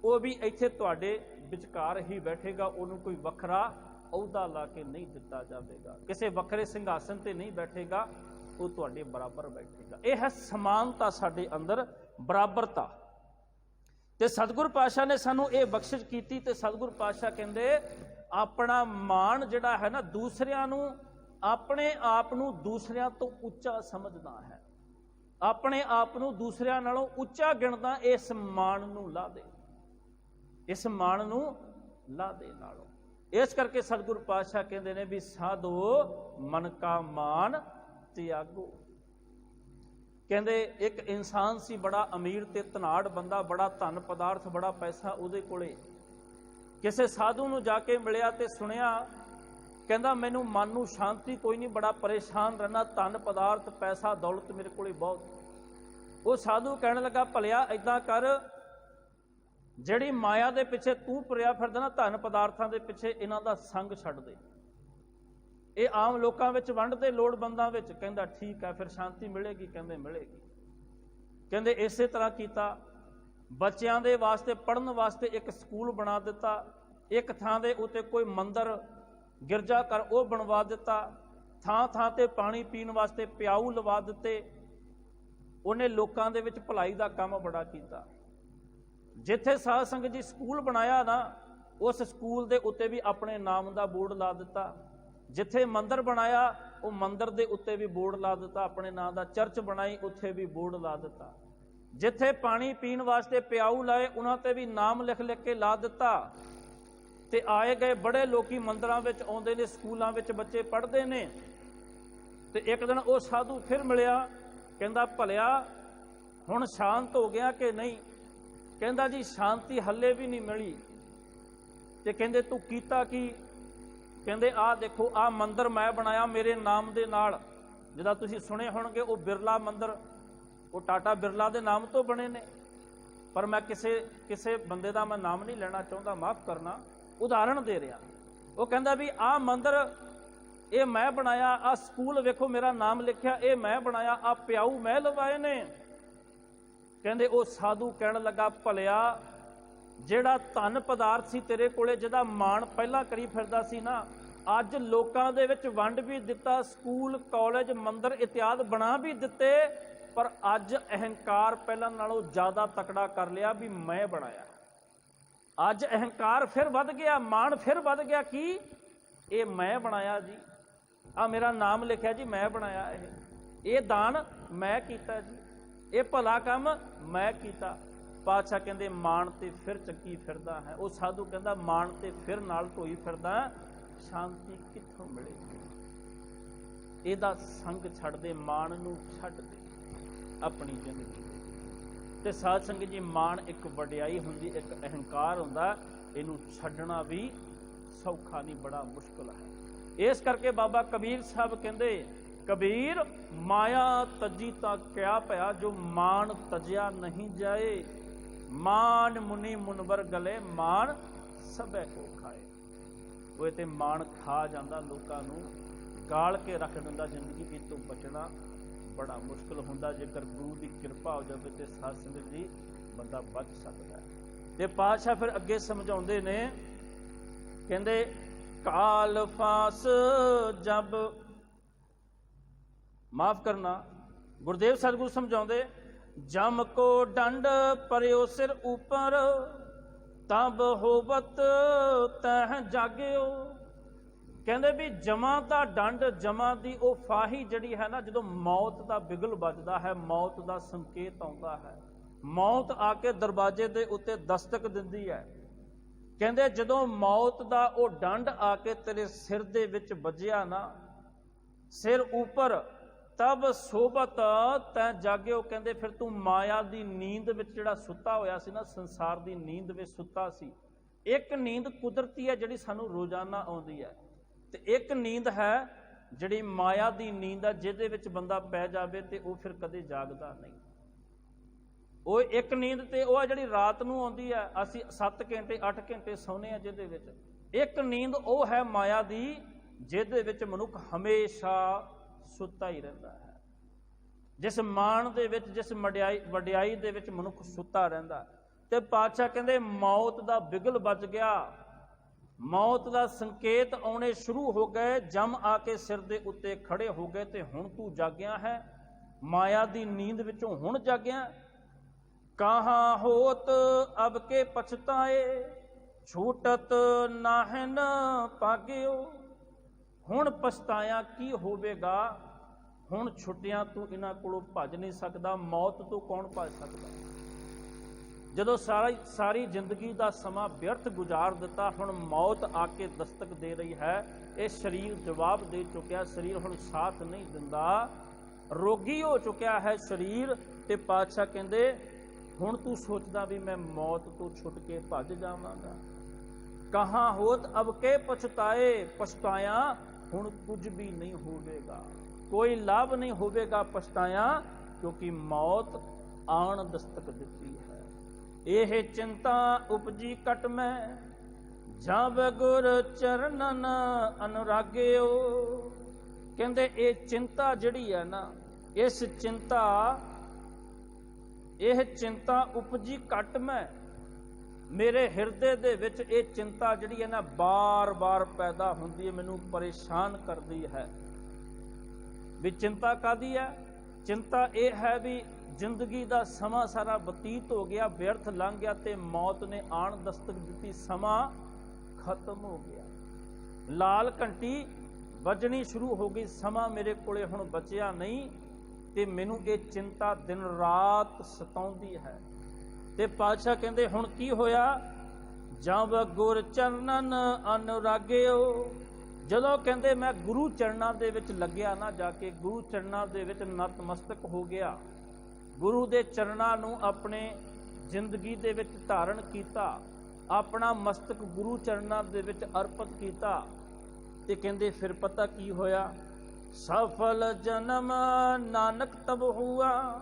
Speaker 1: ਉਹ ਵੀ ਇੱਥੇ ਤੁਹਾਡੇ ਵਿਚਕਾਰ ਹੀ ਬੈਠੇਗਾ, ਉਹਨੂੰ ਕੋਈ ਵੱਖਰਾ ਅਹੁਦਾ ਲਾ ਕੇ ਨਹੀਂ ਦਿੱਤਾ ਜਾਵੇਗਾ, ਕਿਸੇ ਵੱਖਰੇ ਸਿੰਘਾਸਨ ਤੇ ਨਹੀਂ ਬੈਠੇਗਾ। ਉਹ ਤੁਹਾਡੇ ਬਰਾਬਰ ਬੈਠੇਗਾ। ਇਹ ਹੈ ਸਮਾਨਤਾ ਸਾਡੇ ਅੰਦਰ, ਬਰਾਬਰਤਾ। ਤੇ ਸਤਿਗੁਰ ਪਾਤਸ਼ਾਹ ਨੇ ਸਾਨੂੰ ਇਹ ਬਖਸ਼ਿਸ਼ ਕੀਤੀ। ਤੇ ਸਤਿਗੁਰ ਪਾਤਸ਼ਾਹ ਕਹਿੰਦੇ ਆਪਣਾ ਮਾਣ ਜਿਹੜਾ ਹੈ ਨਾ, ਦੂਸਰਿਆਂ ਨੂੰ, ਆਪਣੇ ਆਪ ਨੂੰ ਦੂਸਰਿਆਂ ਤੋਂ ਉੱਚਾ ਸਮਝਦਾ ਹੈ, ਆਪਣੇ ਆਪ ਨੂੰ ਦੂਸਰਿਆਂ ਨਾਲੋਂ ਉੱਚਾ ਗਿਣਦਾ, ਇਸ ਮਾਣ ਨੂੰ ਲਾ ਦੇ, ਇਸ ਮਾਣ ਨੂੰ ਲਾ ਦੇ ਨਾਲੋਂ। ਇਸ ਕਰਕੇ ਸਤਿਗੁਰ ਪਾਤਸ਼ਾਹ ਕਹਿੰਦੇ ਨੇ ਵੀ ਸਾਧੋ ਮਨ ਕਾ ਮਾਨ ਤਿਆਗੋ। ਕਹਿੰਦੇ ਇੱਕ ਇਨਸਾਨ ਸੀ ਬੜਾ ਅਮੀਰ ਤੇ ਧਨਾੜ ਬੰਦਾ, ਬੜਾ ਧਨ ਪਦਾਰਥ, ਬੜਾ ਪੈਸਾ ਉਹਦੇ ਕੋਲੇ। ਕਿਸੇ ਸਾਧੂ ਨੂੰ ਜਾ ਕੇ ਮਿਲਿਆ ਤੇ ਸੁਣਿਆ, ਕਹਿੰਦਾ ਮੈਨੂੰ ਮਨ ਨੂੰ ਸ਼ਾਂਤੀ ਕੋਈ ਨਹੀਂ, ਬੜਾ ਪਰੇਸ਼ਾਨ ਰਹਿਣਾ, ਧਨ ਪਦਾਰਥ ਪੈਸਾ ਦੌਲਤ ਮੇਰੇ ਕੋਲੇ ਬਹੁਤ। ਉਹ ਸਾਧੂ ਕਹਿਣ ਲੱਗਾ ਭਲਿਆ ਏਦਾਂ ਕਰ, ਜਿਹੜੀ ਮਾਇਆ ਦੇ ਪਿੱਛੇ ਤੂੰ ਤੁਰਿਆ ਫਿਰਦਾ ਨਾ, ਧਨ ਪਦਾਰਥਾਂ ਦੇ ਪਿੱਛੇ, ਇਹਨਾਂ ਦਾ ਸੰਗ ਛੱਡ ਦੇ। ਇਹ ਆਮ ਲੋਕਾਂ ਵਿੱਚ ਵੰਡਦੇ, ਲੋੜਵੰਦਾਂ ਵਿੱਚ। ਕਹਿੰਦਾ ਠੀਕ ਹੈ, ਫਿਰ ਸ਼ਾਂਤੀ ਮਿਲੇਗੀ? ਕਹਿੰਦੇ ਮਿਲੇਗੀ। ਕਹਿੰਦੇ ਇਸੇ ਤਰ੍ਹਾਂ ਕੀਤਾ। ਬੱਚਿਆਂ ਦੇ ਵਾਸਤੇ ਪੜ੍ਹਨ ਵਾਸਤੇ ਇੱਕ ਸਕੂਲ ਬਣਾ ਦਿੱਤਾ, ਇੱਕ ਥਾਂ ਦੇ ਉੱਤੇ ਕੋਈ ਮੰਦਿਰ ਗਿਰਜਾ ਘਰ ਉਹ ਬਣਵਾ ਦਿੱਤਾ, ਥਾਂ ਥਾਂ ਤੇ ਪਾਣੀ ਪੀਣ ਵਾਸਤੇ ਪਿਆਊ ਲਵਾ ਦਿੱਤੇ। ਉਹਨੇ ਲੋਕਾਂ ਦੇ ਵਿੱਚ ਭਲਾਈ ਦਾ ਕੰਮ ਬੜਾ ਕੀਤਾ। ਜਿੱਥੇ ਸਾਧ ਸੰਗਤ ਜੀ ਸਕੂਲ ਬਣਾਇਆ ਨਾ, ਉਸ ਸਕੂਲ ਦੇ ਉੱਤੇ ਵੀ ਆਪਣੇ ਨਾਮ ਦਾ ਬੋਰਡ ਲਾ ਦਿੱਤਾ। ਜਿੱਥੇ ਮੰਦਿਰ ਬਣਾਇਆ, ਉਹ ਮੰਦਿਰ ਦੇ ਉੱਤੇ ਵੀ ਬੋਰਡ ਲਾ ਦਿੱਤਾ ਆਪਣੇ ਨਾਂ ਦਾ। ਚਰਚ ਬਣਾਈ, ਉੱਥੇ ਵੀ ਬੋਰਡ ਲਾ ਦਿੱਤਾ। ਜਿੱਥੇ ਪਾਣੀ ਪੀਣ ਵਾਸਤੇ ਪਿਆਊ ਲਾਏ, ਉਹਨਾਂ ਤੇ ਵੀ ਨਾਮ ਲਿਖ ਲਿਖ ਕੇ ਲਾ ਦਿੱਤਾ। ਤੇ ਆਏ ਗਏ ਬੜੇ ਲੋਕੀ ਮੰਦਿਰਾਂ ਵਿੱਚ ਆਉਂਦੇ ਨੇ, ਸਕੂਲਾਂ ਵਿੱਚ ਬੱਚੇ ਪੜ੍ਹਦੇ ਨੇ। ਤੇ ਇੱਕ ਦਿਨ ਉਹ ਸਾਧੂ ਫਿਰ ਮਿਲਿਆ, ਕਹਿੰਦਾ ਭਲਿਆ ਹੁਣ ਸ਼ਾਂਤ ਹੋ ਗਿਆ ਕਿ ਨਹੀਂ? ਕਹਿੰਦਾ ਜੀ ਸ਼ਾਂਤੀ ਹੱਲੇ ਵੀ ਨਹੀਂ ਮਿਲੀ। ਤੇ ਕਹਿੰਦੇ ਤੂੰ ਕੀਤਾ ਕੀ? ਕਹਿੰਦੇ ਆਹ ਦੇਖੋ, ਆਹ ਮੰਦਿਰ ਮੈਂ ਬਣਾਇਆ ਮੇਰੇ ਨਾਮ ਦੇ ਨਾਲ। ਜਿਹਦਾ ਤੁਸੀਂ ਸੁਣੇ ਹੋਣਗੇ ਉਹ ਬਿਰਲਾ ਮੰਦਿਰ, ਉਹ ਟਾਟਾ ਬਿਰਲਾ ਦੇ ਨਾਮ ਤੋਂ ਬਣੇ ਨੇ। ਪਰ ਮੈਂ ਕਿਸੇ ਬੰਦੇ ਦਾ ਮੈਂ ਨਾਮ ਨਹੀਂ ਲੈਣਾ ਚਾਹੁੰਦਾ, ਮਾਫ ਕਰਨਾ, ਉਦਾਹਰਣ ਦੇ ਰਿਹਾ। ਉਹ ਕਹਿੰਦਾ ਵੀ ਆਹ ਮੰਦਿਰ ਇਹ ਮੈਂ ਬਣਾਇਆ, ਆਹ ਸਕੂਲ ਵੇਖੋ ਮੇਰਾ ਨਾਮ ਲਿਖਿਆ, ਇਹ ਮੈਂ ਬਣਾਇਆ, ਆਹ ਪਿਆਊ ਮੈਂ ਲਵਾਏ ਨੇ। ਕਹਿੰਦੇ ਉਹ ਸਾਧੂ ਕਹਿਣ ਲੱਗਾ ਭਲਿਆ ਜਿਹੜਾ ਧਨ ਪਦਾਰਥ ਸੀ ਤੇਰੇ ਕੋਲੇ, ਜਿਹਦਾ ਮਾਣ ਪਹਿਲਾਂ ਕਰੀ ਫਿਰਦਾ ਸੀ ਨਾ, ਅੱਜ ਲੋਕਾਂ ਦੇ ਵਿੱਚ ਵੰਡ ਵੀ ਦਿੱਤਾ, ਸਕੂਲ ਕਾਲਜ ਮੰਦਿਰ ਇਤਿਆਦ ਬਣਾ ਵੀ ਦਿੱਤੇ, ਪਰ ਅੱਜ ਅਹੰਕਾਰ ਪਹਿਲਾਂ ਨਾਲੋਂ ਜ਼ਿਆਦਾ ਤਕੜਾ ਕਰ ਲਿਆ ਵੀ ਮੈਂ ਬਣਾਇਆ। ਅੱਜ ਅਹੰਕਾਰ ਫਿਰ ਵੱਧ ਗਿਆ, ਮਾਣ ਫਿਰ ਵੱਧ ਗਿਆ। ਕੀ? ਇਹ ਮੈਂ ਬਣਾਇਆ ਜੀ, ਆ ਮੇਰਾ ਨਾਮ ਲਿਖਿਆ ਜੀ, ਮੈਂ ਬਣਾਇਆ। ਇਹ ਦਾਨ ਮੈਂ ਕੀਤਾ ਜੀ, ਇਹ ਭਲਾ ਕੰਮ ਮੈਂ ਕੀਤਾ। ਪਾਤਸ਼ਾਹ ਕਹਿੰਦੇ ਮਾਣ ਤੇ ਫਿਰ ਚੱਕੀ ਫਿਰਦਾ ਹੈ। ਉਹ ਸਾਧੂ ਕਹਿੰਦਾ ਮਾਣ ਤੇ ਫਿਰ ਨਾਲ ਧੋਈ ਫਿਰਦਾ, ਸ਼ਾਂਤੀ ਕਿੱਥੋਂ ਮਿਲੇਗੀ? ਇਹਦਾ ਸੰਗ ਛੱਡ ਦੇ, ਮਾਣ ਨੂੰ ਛੱਡ ਦੇ ਆਪਣੀ ਜ਼ਿੰਦਗੀ। ਤੇ ਸਾਧ ਸੰਗਤ ਜੀ, ਮਾਣ ਇੱਕ ਵਡਿਆਈ ਹੁੰਦੀ, ਇੱਕ ਅਹੰਕਾਰ ਹੁੰਦਾ, ਇਹਨੂੰ ਛੱਡਣਾ ਵੀ ਸੌਖਾ ਨਹੀਂ, ਬੜਾ ਮੁਸ਼ਕਲ ਹੈ। ਇਸ ਕਰਕੇ ਬਾਬਾ ਕਬੀਰ ਸਾਹਿਬ ਕਹਿੰਦੇ, ਕਬੀਰ ਮਾਇਆ ਤਜੀ ਤਾਂ ਕਿਆ ਭਇਆ, ਜੋ ਮਾਣ ਤਜਿਆ ਨਹੀਂ ਜਾਏ। ਮਾਨ ਮੁਨੀ ਮੁਨਵਰ ਗਲੇ, ਮਾਣ ਸਭੈ ਕੋ ਖਾਏ। ਉਹ ਤੇ ਮਾਣ ਖਾ ਜਾਂਦਾ, ਲੋਕਾਂ ਨੂੰ ਗਾਲ ਕੇ ਰੱਖ ਦਿੰਦਾ। ਜ਼ਿੰਦਗੀ ਇਹ ਤੋਂ ਬਚਣਾ ਬੜਾ ਮੁਸ਼ਕਲ ਹੁੰਦਾ। ਜੇਕਰ ਗੁਰੂ ਦੀ ਕਿਰਪਾ ਹੋ ਜਾਵੇ ਤੇ ਸਾਧ ਸੰਗਤ ਜੀ ਬੰਦਾ ਬਚ ਸਕਦਾ ਹੈ। ਤੇ ਪਾਤਸ਼ਾਹ ਫਿਰ ਅੱਗੇ ਸਮਝਾਉਂਦੇ ਨੇ, ਕਹਿੰਦੇ ਕਾਲ ਫਾਸ ਜਬ, ਮਾਫ ਕਰਨਾ, ਗੁਰਦੇਵ ਸਤਿਗੁਰੂ ਸਮਝਾਉਂਦੇ, ਜਮ ਕੋ ਡੰਡ ਪਰਿਓ ਸਿਰ ਉਪਰ, ਤਬ ਹੋਵਤ ਤਹ ਜਾਗਿਓ। ਕਹਿੰਦੇ ਵੀ ਜਮਾਂ ਦਾ ਡੰਡ, ਜਮਾਂ ਦੀ ਉਹ ਫਾਹੀ ਜਿਹੜੀ ਹੈ ਨਾ, ਜਦੋਂ ਮੌਤ ਦਾ ਬਿਗਲ ਵੱਜਦਾ ਹੈ, ਮੌਤ ਦਾ ਸੰਕੇਤ ਆਉਂਦਾ ਹੈ, ਮੌਤ ਆ ਕੇ ਦਰਵਾਜ਼ੇ ਦੇ ਉੱਤੇ ਦਸਤਕ ਦਿੰਦੀ ਹੈ। ਕਹਿੰਦੇ ਜਦੋਂ ਮੌਤ ਦਾ ਉਹ ਡੰਡ ਆ ਕੇ ਤੇਰੇ ਸਿਰ ਦੇ ਵਿੱਚ ਵੱਜਿਆ ਨਾ, ਸਿਰ ਉੱਪਰ, ਤਬ ਸੋਬਤ ਤੈਂ ਜਾਗਿਓ। ਕਹਿੰਦੇ ਫਿਰ ਤੂੰ ਮਾਇਆ ਦੀ ਨੀਂਦ ਵਿੱਚ ਜਿਹੜਾ ਸੁੱਤਾ ਹੋਇਆ ਸੀ ਨਾ, ਸੰਸਾਰ ਦੀ ਨੀਂਦ ਵਿੱਚ ਸੁੱਤਾ ਸੀ। ਇੱਕ ਨੀਂਦ ਕੁਦਰਤੀ ਹੈ ਜਿਹੜੀ ਸਾਨੂੰ ਰੋਜ਼ਾਨਾ ਆਉਂਦੀ ਹੈ, ਤੇ ਇੱਕ ਨੀਂਦ ਹੈ ਜਿਹੜੀ ਮਾਇਆ ਦੀ ਨੀਂਦ ਹੈ, ਜਿਹਦੇ ਵਿੱਚ ਬੰਦਾ ਪੈ ਜਾਵੇ ਤੇ ਉਹ ਫਿਰ ਕਦੇ ਜਾਗਦਾ ਨਹੀਂ। ਉਹ ਇੱਕ ਨੀਂਦ ਤੇ ਉਹ ਹੈ ਜਿਹੜੀ ਰਾਤ ਨੂੰ ਆਉਂਦੀ ਹੈ, ਅਸੀਂ 7 ਘੰਟੇ 8 ਘੰਟੇ ਸੌਂਦੇ ਹਾਂ ਜਿਹਦੇ ਵਿੱਚ। ਇੱਕ ਨੀਂਦ ਉਹ ਹੈ ਮਾਇਆ ਦੀ, ਜਿਹਦੇ ਵਿੱਚ ਮਨੁੱਖ ਹਮੇਸ਼ਾ ਸੁੱਤਾ ਹੀ ਰਹਿੰਦਾ ਹੈ। ਜਿਸ ਮਾਣ ਦੇ ਵਿੱਚ, ਜਿਸ ਵਡਿਆਈ ਦੇ ਵਿੱਚ ਮਨੁੱਖ ਸੁੱਤਾ ਰਹਿੰਦਾ। ਤੇ ਪਾਤਸ਼ਾਹ ਕਹਿੰਦੇ ਮੌਤ ਦਾ ਬਿਗਲ ਵੱਜ ਗਿਆ, मौत का संकेत आने शुरू हो गए, जम आके सिर दे उत्ते खड़े हो गए। ते हुण तू जागिया है, माया दी नींद विचों हुण जागिया। कहाँ होत अब के पछताए, छूटत नाहन पागियो। हुण पछताया की होवेगा, हुण छुट्टियां तू इन्हां कोलों भज नहीं सकदा। मौत तो कौन भज सकदा? ਜਦੋਂ ਸਾਰੀ ਜ਼ਿੰਦਗੀ ਦਾ ਸਮਾਂ ਵਿਅਰਥ ਗੁਜ਼ਾਰ ਦਿੱਤਾ, ਹੁਣ ਮੌਤ ਆ ਕੇ ਦਸਤਕ ਦੇ ਰਹੀ ਹੈ। ਇਹ ਸਰੀਰ ਜਵਾਬ ਦੇ ਚੁੱਕਿਆ, ਸਰੀਰ ਹੁਣ ਸਾਥ ਨਹੀਂ ਦਿੰਦਾ, ਰੋਗੀ ਹੋ ਚੁੱਕਿਆ ਹੈ ਸਰੀਰ। ਤੇ ਪਾਤਸ਼ਾਹ ਕਹਿੰਦੇ ਹੁਣ ਤੂੰ ਸੋਚਦਾ ਵੀ ਮੈਂ ਮੌਤ ਤੋਂ ਛੁੱਟ ਕੇ ਭੱਜ ਜਾਵਾਂਗਾ। ਕਹਾਂ ਹੋਤ ਅਬ ਕੇ ਪਛਤਾਏ, ਪਛਤਾਇਆ ਹੁਣ ਕੁਝ ਵੀ ਨਹੀਂ ਹੋਵੇਗਾ, ਕੋਈ ਲਾਭ ਨਹੀਂ ਹੋਵੇਗਾ ਪਛਤਾਇਆ, ਕਿਉਂਕਿ ਮੌਤ ਆਣ ਦਸਤਕ ਦਿੱਤੀ ਹੈ। ਇਹ ਚਿੰਤਾ ਉਪਜੀ ਕਟ ਮੈਂ, ਜਬ ਗੁਰ ਚਰਨਨ ਅਨੁਰਾਗਿਓ। ਕਹਿੰਦੇ ਇਹ ਚਿੰਤਾ ਜਿਹੜੀ ਹੈ ਨਾ, ਇਸ ਇਹ ਚਿੰਤਾ ਉਪਜੀ ਕਟ ਮੈਂ, ਮੇਰੇ ਹਿਰਦੇ ਦੇ ਵਿੱਚ ਇਹ ਚਿੰਤਾ ਜਿਹੜੀ ਹੈ ਨਾ ਬਾਰ-ਬਾਰ ਪੈਦਾ ਹੁੰਦੀ ਹੈ, ਮੈਨੂੰ ਪਰੇਸ਼ਾਨ ਕਰਦੀ ਹੈ। ਵੀ ਚਿੰਤਾ ਕਾਹਦੀ ਹੈ? ਚਿੰਤਾ ਇਹ ਹੈ ਵੀ ਜ਼ਿੰਦਗੀ ਦਾ ਸਮਾਂ ਸਾਰਾ ਬਤੀਤ ਹੋ ਗਿਆ, ਵਿਅਰਥ ਲੰਘ ਗਿਆ ਤੇ ਮੌਤ ਨੇ ਆਣ ਦਸਤਕ ਦਿੱਤੀ, ਸਮਾਂ ਖਤਮ ਹੋ ਗਿਆ। ਲਾਲ ਘੰਟੀ ਵੱਜਣੀ ਸ਼ੁਰੂ ਹੋ ਗਈ, ਸਮਾਂ ਮੇਰੇ ਕੋਲੇ ਹੁਣ ਬਚਿਆ ਨਹੀਂ ਤੇ ਮੈਨੂੰ ਇਹ ਚਿੰਤਾ ਦਿਨ ਰਾਤ ਸਤਾਉਂਦੀ ਹੈ। ਤੇ ਪਾਤਸ਼ਾਹ ਕਹਿੰਦੇ ਹੁਣ ਕੀ ਹੋਇਆ? ਜਬ ਗੁਰ ਚਰਨਨ ਅਨੁਰਾਗਿਓ। ਜਦੋਂ ਕਹਿੰਦੇ ਮੈਂ ਗੁਰੂ ਚਰਨਾਂ ਦੇ ਵਿੱਚ ਲੱਗਿਆ ਨਾ, ਜਾ ਕੇ ਗੁਰੂ ਚਰਨਾਂ ਦੇ ਵਿੱਚ ਨਤਮਸਤਕ ਹੋ ਗਿਆ, ਗੁਰੂ ਦੇ ਚਰਨਾਂ ਨੂੰ ਆਪਣੇ ਜ਼ਿੰਦਗੀ ਦੇ ਵਿੱਚ ਧਾਰਨ ਕੀਤਾ, ਆਪਣਾ ਮਸਤਕ ਗੁਰੂ ਚਰਨਾਂ ਦੇ ਵਿੱਚ ਅਰਪਿਤ ਕੀਤਾ। ਤੇ ਕਹਿੰਦੇ ਫਿਰ ਪਤਾ ਕੀ ਹੋਇਆ? ਸਫਲ ਜਨਮ ਨਾਨਕ ਤਬ ਹੁਆ,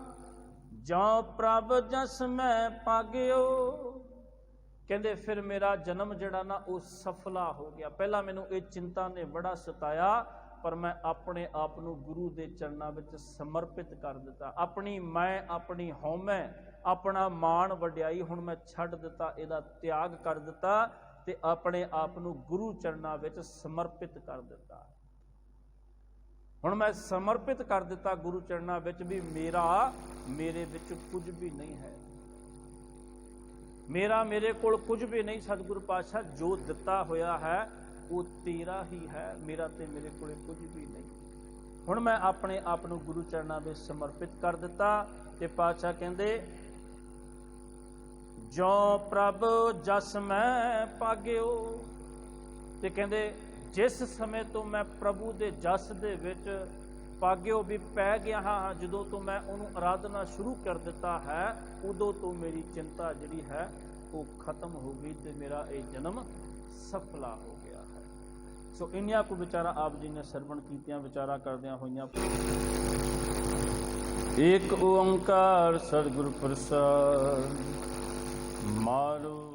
Speaker 1: ਜਾਂ ਪ੍ਰਭ ਜਸ ਮੈਂ ਪਾਗਿਓ। ਕਹਿੰਦੇ ਫਿਰ ਮੇਰਾ ਜਨਮ ਜਿਹੜਾ ਨਾ ਉਹ ਸਫਲਾ ਹੋ ਗਿਆ। ਪਹਿਲਾਂ ਮੈਨੂੰ ਇਹ ਚਿੰਤਾ ਨੇ ਬੜਾ ਸਤਾਇਆ, ਪਰ ਮੈਂ ਆਪਣੇ ਆਪ ਨੂੰ ਗੁਰੂ ਦੇ ਚਰਨਾਂ ਵਿੱਚ ਸਮਰਪਿਤ ਕਰ ਦਿੱਤਾ। ਆਪਣੀ ਮੈਂ, ਆਪਣੀ ਹਉਮੈ, ਆਪਣਾ ਮਾਣ ਵਡਿਆਈ ਹੁਣ ਮੈਂ ਛੱਡ ਦਿੱਤਾ, ਇਹਦਾ ਤਿਆਗ ਕਰ ਦਿੱਤਾ ਤੇ ਆਪਣੇ ਆਪ ਨੂੰ ਗੁਰੂ ਚਰਨਾਂ ਵਿੱਚ ਸਮਰਪਿਤ ਕਰ ਦਿੱਤਾ। ਹੁਣ ਮੈਂ ਸਮਰਪਿਤ ਕਰ ਦਿੱਤਾ ਗੁਰੂ ਚਰਨਾਂ ਵਿੱਚ ਵੀ ਮੇਰੇ ਵਿੱਚ ਕੁਝ ਵੀ ਨਹੀਂ ਹੈ, ਮੇਰੇ ਕੋਲ ਕੁਝ ਵੀ ਨਹੀਂ। ਸਤਿਗੁਰੂ ਪਾਤਸ਼ਾਹ ਜੋ ਦਿੱਤਾ ਹੋਇਆ ਹੈ ਉਹ ਤੇਰਾ ਹੀ ਹੈ, ਮੇਰਾ ਤੇ ਮੇਰੇ ਕੋਲੇ ਕੁਝ ਵੀ ਨਹੀਂ। ਹੁਣ ਮੈਂ ਆਪਣੇ ਆਪ ਨੂੰ ਗੁਰੂ ਚਰਨਾਂ ਵਿੱਚ ਸਮਰਪਿਤ ਕਰ ਦਿੱਤਾ। ਤੇ ਪਾਤਸ਼ਾਹ ਕਹਿੰਦੇ ਜੋ ਪ੍ਰਭ ਜਸ ਮੈਂ ਪਾਗਿਓ। ਤੇ ਕਹਿੰਦੇ ਜਿਸ ਸਮੇਂ ਤੋਂ ਮੈਂ ਪ੍ਰਭੂ ਦੇ ਜਸ ਦੇ ਵਿੱਚ ਪਾਗਿਓ ਵੀ ਪੈ ਗਿਆ ਹਾਂ, ਜਦੋਂ ਤੋਂ ਮੈਂ ਉਹਨੂੰ ਆਰਾਧਨਾ ਸ਼ੁਰੂ ਕਰ ਦਿੱਤਾ ਹੈ, ਉਦੋਂ ਤੋਂ ਮੇਰੀ ਚਿੰਤਾ ਜਿਹੜੀ ਹੈ ਉਹ ਖਤਮ ਹੋ ਗਈ ਤੇ ਮੇਰਾ ਇਹ ਜਨਮ ਸਫਲਾ ਹੋ ਗਿਆ ਹੈ। ਸੋ ਇੰਨੀਆਂ ਕੁ ਵਿਚਾਰਾ ਆਪ ਜੀ ਨੇ ਸਰਵਣ ਕੀਤਿਆਂ ਵਿਚਾਰਾ ਕਰਦਿਆਂ ਹੋਈਆਂ। ਏਕ ਓੰਕਾਰ ਸਤਿਗੁਰ ਪ੍ਰਸਾਦ। ਮਾਰੋ